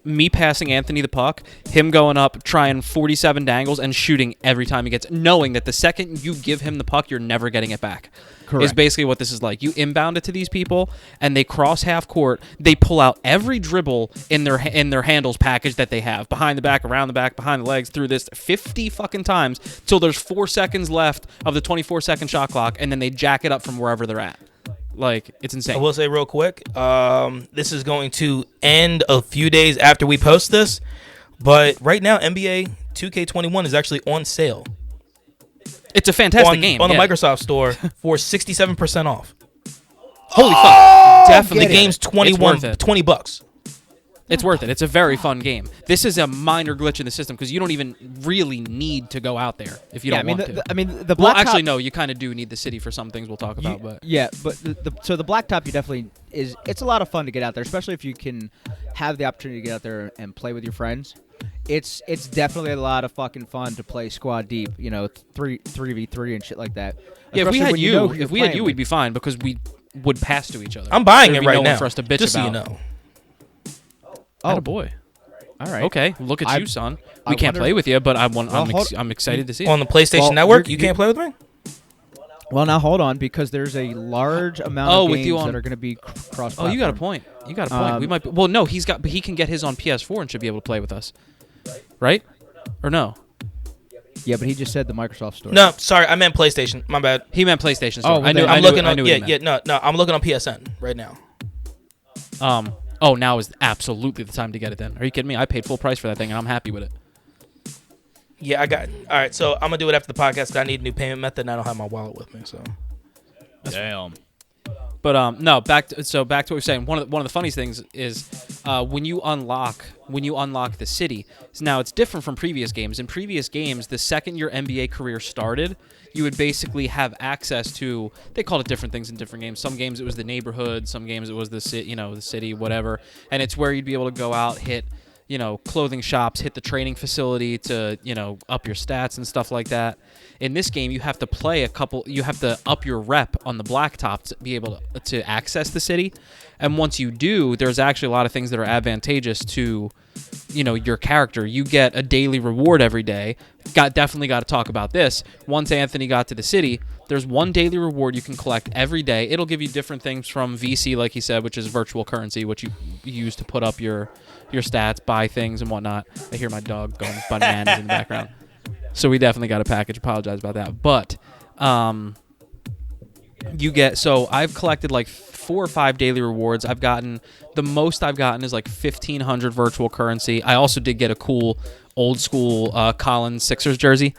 me passing Anthony the puck, him going up, trying 47 dangles, and shooting every time he gets, knowing that the second you give him the puck, you're never getting it back. Correct. Is basically what this is like. You inbound it to these people, and they cross half court. They pull out every dribble in their handles package that they have, behind the back, around the back, behind the legs, through this 50 fucking times till there's 4 seconds left of the 24-second shot clock, and then they jack it up from wherever they're at. It's insane. I will say real quick, this is going to end a few days after we post this, but right now NBA 2K21 is actually on sale. It's a fantastic game. On the Microsoft Store for 67% off. Holy fuck. Definitely. The game's $20. It's worth it. It's a very fun game. This is a minor glitch in the system because you don't even really need to go out there if you don't want to. The blacktop, actually, no, you kind of do need the city for some things we'll talk about. But the blacktop, you definitely it's a lot of fun to get out there, especially if you can have the opportunity to get out there and play with your friends. It's definitely a lot of fucking fun to play squad deep, 3v3 and shit like that. Yeah, if we had you, we'd we'd be fine because we would pass to each other. I'm buying it right no now. one for us to bitch just about. So you know. Oh boy! All right. Okay, look at you, son. We can't play with you, but I'm excited to see it. On the PlayStation Network, you can't play with me? Well, now hold on, because there's a large amount of games that are going to be cross-platform. Oh, you got a point. We might. Well, no, but he can get his on PS4 and should be able to play with us, right? Or no? Yeah, but he just said the Microsoft Store. No, sorry, I meant PlayStation. My bad. He meant PlayStation Store. Oh, I knew. I'm looking on. No. I'm looking on PSN right now. Oh, now is absolutely the time to get it then. Are you kidding me? I paid full price for that thing, and I'm happy with it. Yeah, I got it. All right, so I'm going to do it after the podcast because I need a new payment method, and I don't have my wallet with me. So. Damn. But no, back to what we were saying. One of the funniest things is when you unlock the city. Now it's different from previous games. In previous games, the second your NBA career started, you would basically have access to. They called it different things in different games. Some games it was the neighborhood. Some games it was the city, whatever. And it's where you'd be able to go out, hit clothing shops, hit the training facility to up your stats and stuff like that. In this game, you have to you have to up your rep on the blacktop to be able to access the city. And once you do, there's actually a lot of things that are advantageous to, your character. You get a daily reward every day. Definitely got to talk about this. Once Anthony got to the city, there's one daily reward you can collect every day. It'll give you different things from VC, like he said, which is virtual currency, which you use to put up your stats, buy things and whatnot. I hear my dog going bananas in the background. So we definitely got a package. Apologize about that. But so I've collected 4 or 5 daily rewards. The most I've gotten is 1,500 virtual currency. I also did get a cool old school Collins Sixers jersey.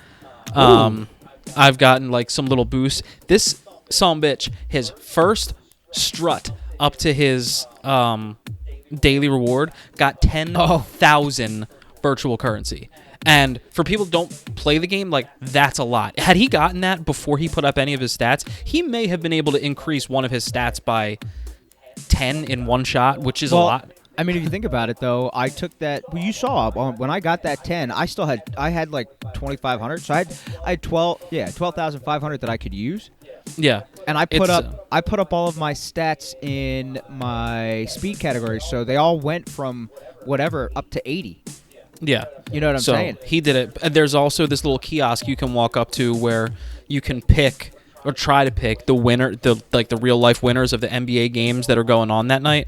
I've gotten like some little boosts. This sumbitch, his first strut up to his daily reward, got 10,000 virtual currency. And for people who don't play the game, like, that's a lot. Had he gotten that before he put up any of his stats, he may have been able to increase one of his stats by 10 in one shot, which is a lot. I mean, if you think about it, though, I took that. Well, you saw when I got that 10, I had like 2,500. So I had 12,500 that I could use. Yeah, and I put up all of my stats in my speed category, so they all went from whatever up to 80. Yeah. You know what I'm saying? He did it. And there's also this little kiosk you can walk up to where you can pick or try to pick the winner, the real life winners of the NBA games that are going on that night.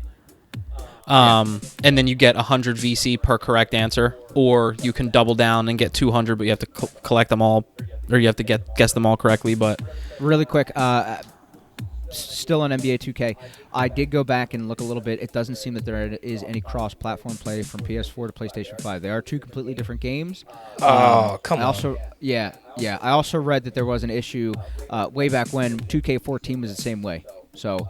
And then you get 100 VC per correct answer, or you can double down and get 200, but you have to collect them all, or you have to guess them all correctly. But really quick, still on NBA 2K, I did go back and look a little bit. It doesn't seem that there is any cross-platform play from PS4 to PlayStation 5. They are two completely different games. Come on. I also read that there was an issue way back when 2K14 was the same way. So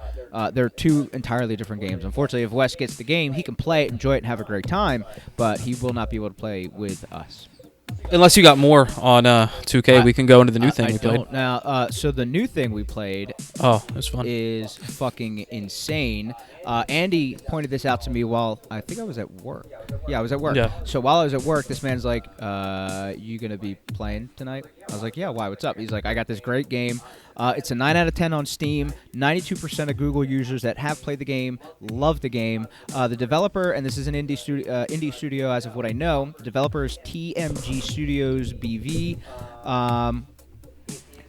they're two entirely different games. Unfortunately, if Wes gets the game, he can play it, enjoy it, and have a great time, but he will not be able to play with us. Unless you got more on 2K, we can go into the new thing we played. Now, so the new thing we played it was fun. Is fucking insane. Andy pointed this out to me while I think I was at work. Yeah, I was at work. Yeah. So while I was at work, this man's like, you going to be playing tonight? I was like, yeah, why? What's up? He's like, I got this great game. It's a 9 out of 10 on Steam. 92% of Google users that have played the game love the game. The developer, and this is an indie studio as of what I know, the developer is TMG Studios BV.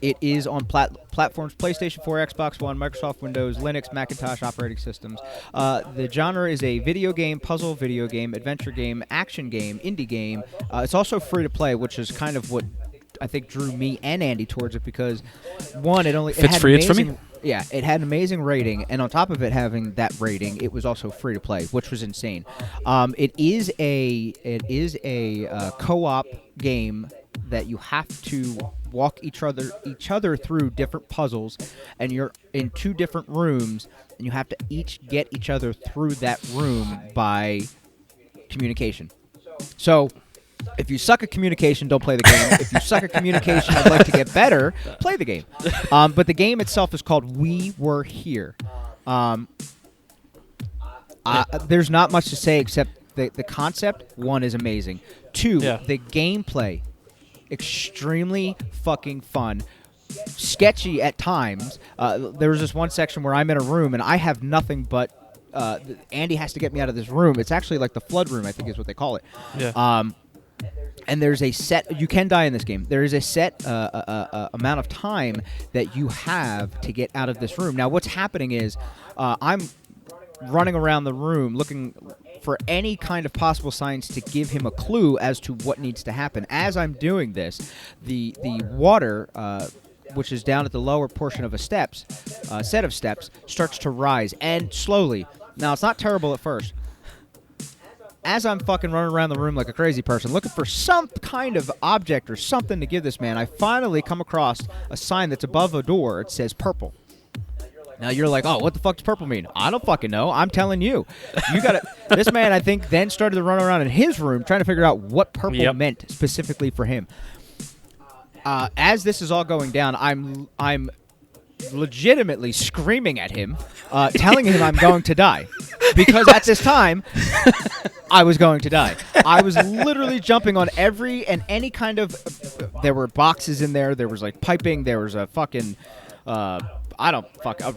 It is on platforms PlayStation 4, Xbox One, Microsoft Windows, Linux, Macintosh operating systems. The genre is a video game, puzzle video game, adventure game, action game, indie game. It's also free to play, which is kind of what I think drew me and Andy towards it, because one, if it's free, it's for me. Yeah, it had an amazing rating, and on top of it having that rating, it was also free to play, which was insane. It is a co-op game that you have to walk each other through different puzzles, and you're in two different rooms, and you have to each get each other through that room by communication. So if you suck at communication, don't play the game. If you suck at communication and would like to get better, play the game. But the game itself is called We Were Here. There's not much to say except the concept, one, is amazing. Two, the gameplay, extremely fucking fun. Sketchy at times. There was this one section where I'm in a room and I have nothing but Andy has to get me out of this room. It's actually like the flood room, I think is what they call it. Yeah. And there's a set. You can die in this game. There is a set amount of time that you have to get out of this room. Now, what's happening is I'm running around the room looking for any kind of possible signs to give him a clue as to what needs to happen. As I'm doing this, the water, which is down at the lower portion of a set of steps, starts to rise, and slowly. Now, it's not terrible at first. As I'm fucking running around the room like a crazy person, looking for some kind of object or something to give this man, I finally come across a sign that's above a door. It says purple. Now you're like, oh, what the fuck does purple mean? I don't fucking know. I'm telling you. You got to. This man, I think, then started to run around in his room trying to figure out what purple meant specifically for him. As this is all going down, I'm legitimately screaming at him, telling him I'm going to die. Because at this time, I was going to die. I was literally jumping on every and any kind of... There were boxes in there. There was, like, piping. There was a fucking... a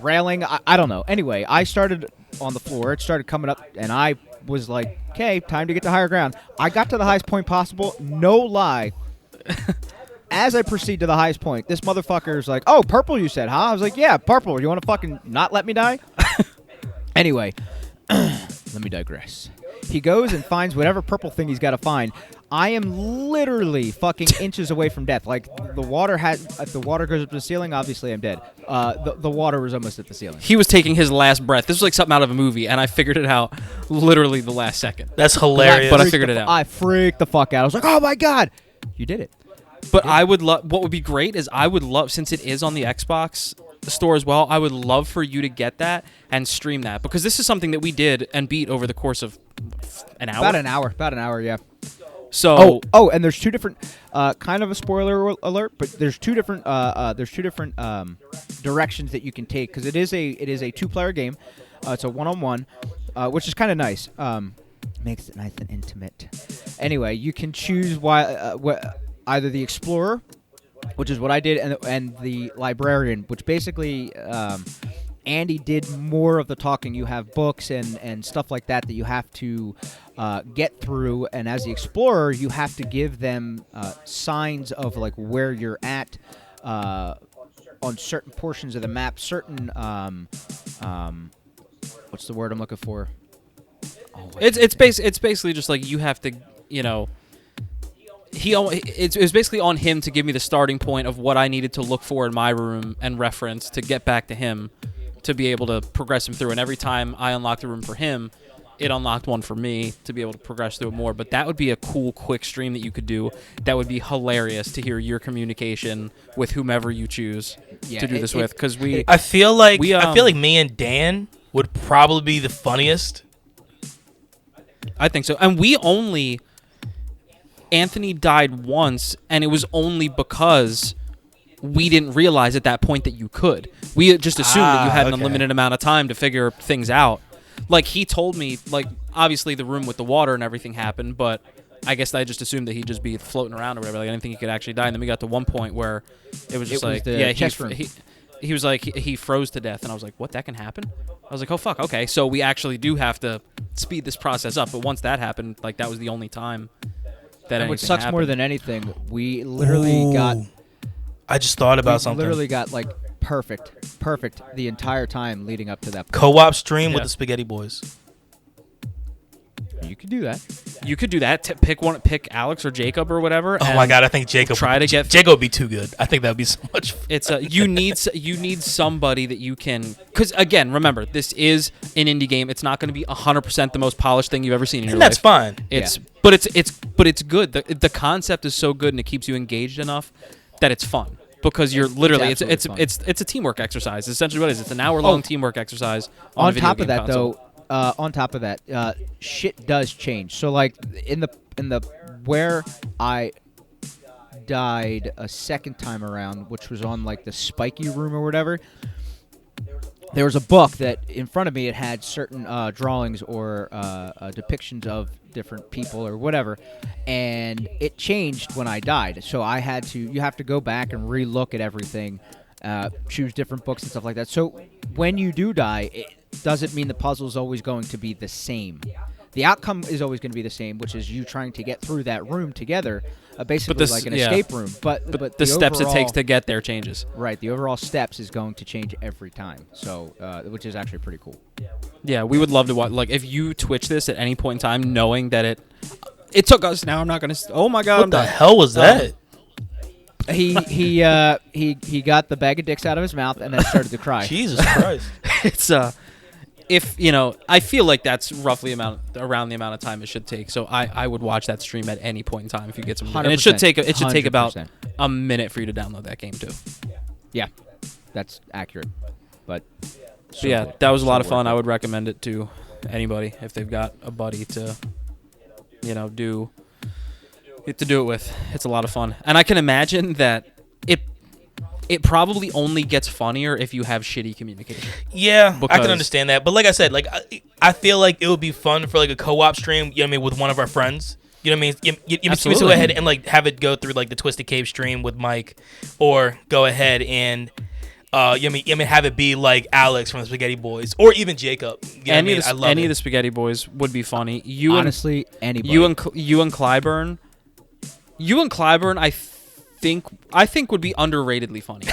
railing. I don't know. Anyway, I started on the floor. It started coming up, and I was like, okay, time to get to higher ground. I got to the highest point possible. No lie. As I proceed to the highest point, this motherfucker is like, oh, purple you said, huh? I was like, yeah, purple. You want to fucking not let me die? Anyway, let me digress. He goes and finds whatever purple thing he's got to find. I am literally fucking inches away from death. Like, the water if the water goes up to the ceiling, obviously I'm dead. The water was almost at the ceiling. He was taking his last breath. This was like something out of a movie, and I figured it out literally the last second. That's hilarious. But I figured it out. I freaked the fuck out. I was like, oh my God. You did it. But I would love. What would be great is I would love, since it is on the Xbox store as well, I would love for you to get that and stream that, because this is something that we did and beat over the course of an hour. About an hour, yeah. So and there's two different, kind of a spoiler alert, but there's two different directions that you can take, because it is a 2-player game. It's a 1-on-1, which is kind of nice. Makes it nice and intimate. Anyway, you can choose either the explorer, which is what I did, and the librarian, which basically Andy did more of the talking. You have books and stuff like that you have to get through, and as the explorer, you have to give them signs of like where you're at on certain portions of the map. Certain what's the word I'm looking for? it's basically just like you have to, you know. It was basically on him to give me the starting point of what I needed to look for in my room and reference to get back to him to be able to progress him through. And every time I unlocked a room for him, it unlocked one for me to be able to progress through it more. But that would be a cool, quick stream that you could do. That would be hilarious to hear your communication with whomever you choose to do this with. Because I feel like me and Dan would probably be the funniest. I think so. And Anthony died once, and it was only because we didn't realize at that point that you could. We just assumed that you had an unlimited amount of time to figure things out. Like, he told me, like, obviously the room with the water and everything happened, but I guess I just assumed that he'd just be floating around or whatever. Like, I didn't think he could actually die. And then we got to one point where it was just he was like, he froze to death, and I was like, what, that can happen? I was like, oh, fuck, okay. So we actually do have to speed this process up. But once that happened, like, that was the only time that and what anything sucks happened. more than anything, we literally got... I just thought about something. Literally got, like, perfect the entire time leading up to that point. Co-op stream with the Spaghetti Boys. You could do that. You could do that. Pick Alex or Jacob or whatever. Oh my god, I think Jacob would be too good. I think that would be so much fun. It's you need somebody that you can, because again, remember, this is an indie game. It's not going to be 100% the most polished thing you've ever seen in your life. That's fine. But it's good. The concept is so good and it keeps you engaged enough that it's fun. Because you're literally, it's a teamwork exercise. Essentially, what it is? It's an hour-long teamwork exercise. On top of that, console. though, shit does change. So, like in the where I died a second time around, which was on like the spiky room or whatever. There was a book that in front of me, it had certain drawings or depictions of different people or whatever, and it changed when I died. So you have to go back and re-look at everything, choose different books and stuff like that. So when you do die, it doesn't mean the puzzle is always going to be the same. The outcome is always going to be the same, which is you trying to get through that room together, basically like an escape room. But the steps it takes to get there changes. Right, the overall steps is going to change every time, so which is actually pretty cool. Yeah, we would love to watch. Like, if you Twitch this at any point in time, knowing that it took us. Now I'm not gonna. Oh my god! What the hell was that? He got the bag of dicks out of his mouth and then started to cry. Jesus Christ! It's if I feel like that's roughly around the amount of time it should take. So I would watch that stream at any point in time if you get some. And it should take about a minute for you to download that game too. Yeah, that's accurate. But yeah, that was a lot of fun. I would recommend it to anybody if they've got a buddy to, do it with. It's a lot of fun, and I can imagine that it probably only gets funnier if you have shitty communication. Yeah, I can understand that. But like I said, like I feel like it would be fun for like a co-op stream, with one of our friends. You know what I mean? You go ahead and like have it go through like the Twisted Cave stream with Mike, or go ahead and have it be like Alex from the Spaghetti Boys, or even Jacob. Any of the Spaghetti Boys would be funny. Honestly, anybody. You and Clyburn. I think would be underratedly funny.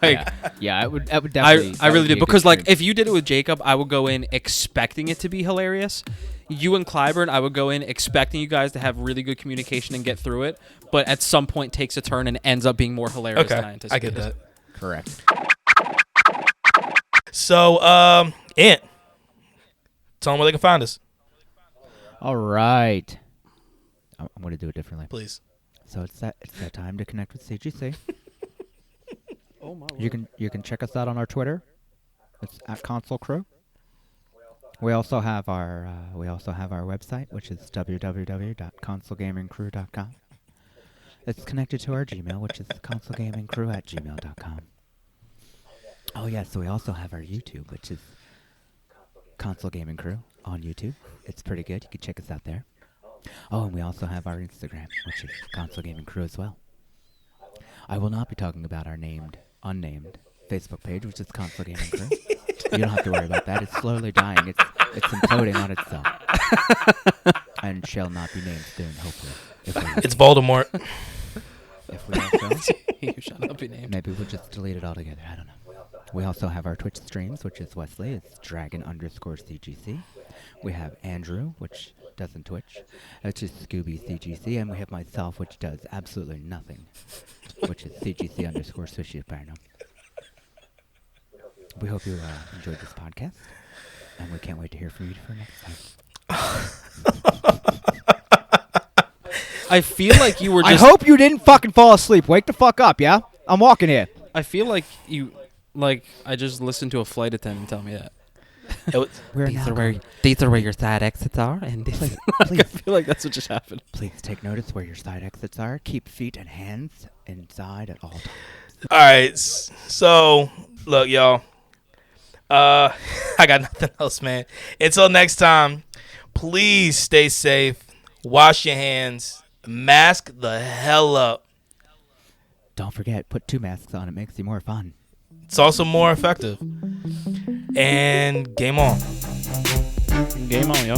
It would definitely. I really do, because like if you did it with Jacob, I would go in expecting it to be hilarious. You and Clyburn, I would go in expecting you guys to have really good communication and get through it, but at some point takes a turn and ends up being more hilarious than I anticipated. I get that. Correct. So, Ant, tell them where they can find us. All right. I'm going to do it differently. Please. So it's that time to connect with CGC. Oh my You can check us out on our Twitter. It's at Console Crew. We also have our website, which is www.consolegamingcrew.com. It's connected to our Gmail, which is consolegamingcrew@gmail.com. Oh yeah, so we also have our YouTube, which is Console Gaming Crew on YouTube. It's pretty good. You can check us out there. Oh, and we also have our Instagram, which is Console Gaming Crew as well. I will not be talking about our unnamed Facebook page, which is Console Gaming Crew. You don't have to worry about that. It's slowly dying. It's imploding on itself. And shall not be named soon, hopefully. It's Voldemort. If we also, You shall not be named. maybe we'll just delete it altogether. I don't know. We also have our Twitch streams, which is Wesley. It's Dragon_CGC. We have Andrew, which doesn't Twitch. It's just Scooby CGC. And we have myself, which does absolutely nothing, which is CGC_Sushi. We hope you enjoyed this podcast, and we can't wait to hear from you for next time. I feel like you were just. I hope you didn't fucking fall asleep. Wake the fuck up, yeah? I'm walking here. I feel like I just listened to a flight attendant tell me that. These are where your side exits are, and please, I feel like that's what just happened. please take notice where your side exits are. Keep feet and hands inside at all times. All right, so look, y'all. I got nothing else, man. Until next time, please stay safe. Wash your hands. Mask the hell up. Don't forget, put 2 masks on. It makes you more fun. It's also more effective. And game on. Game on, yo.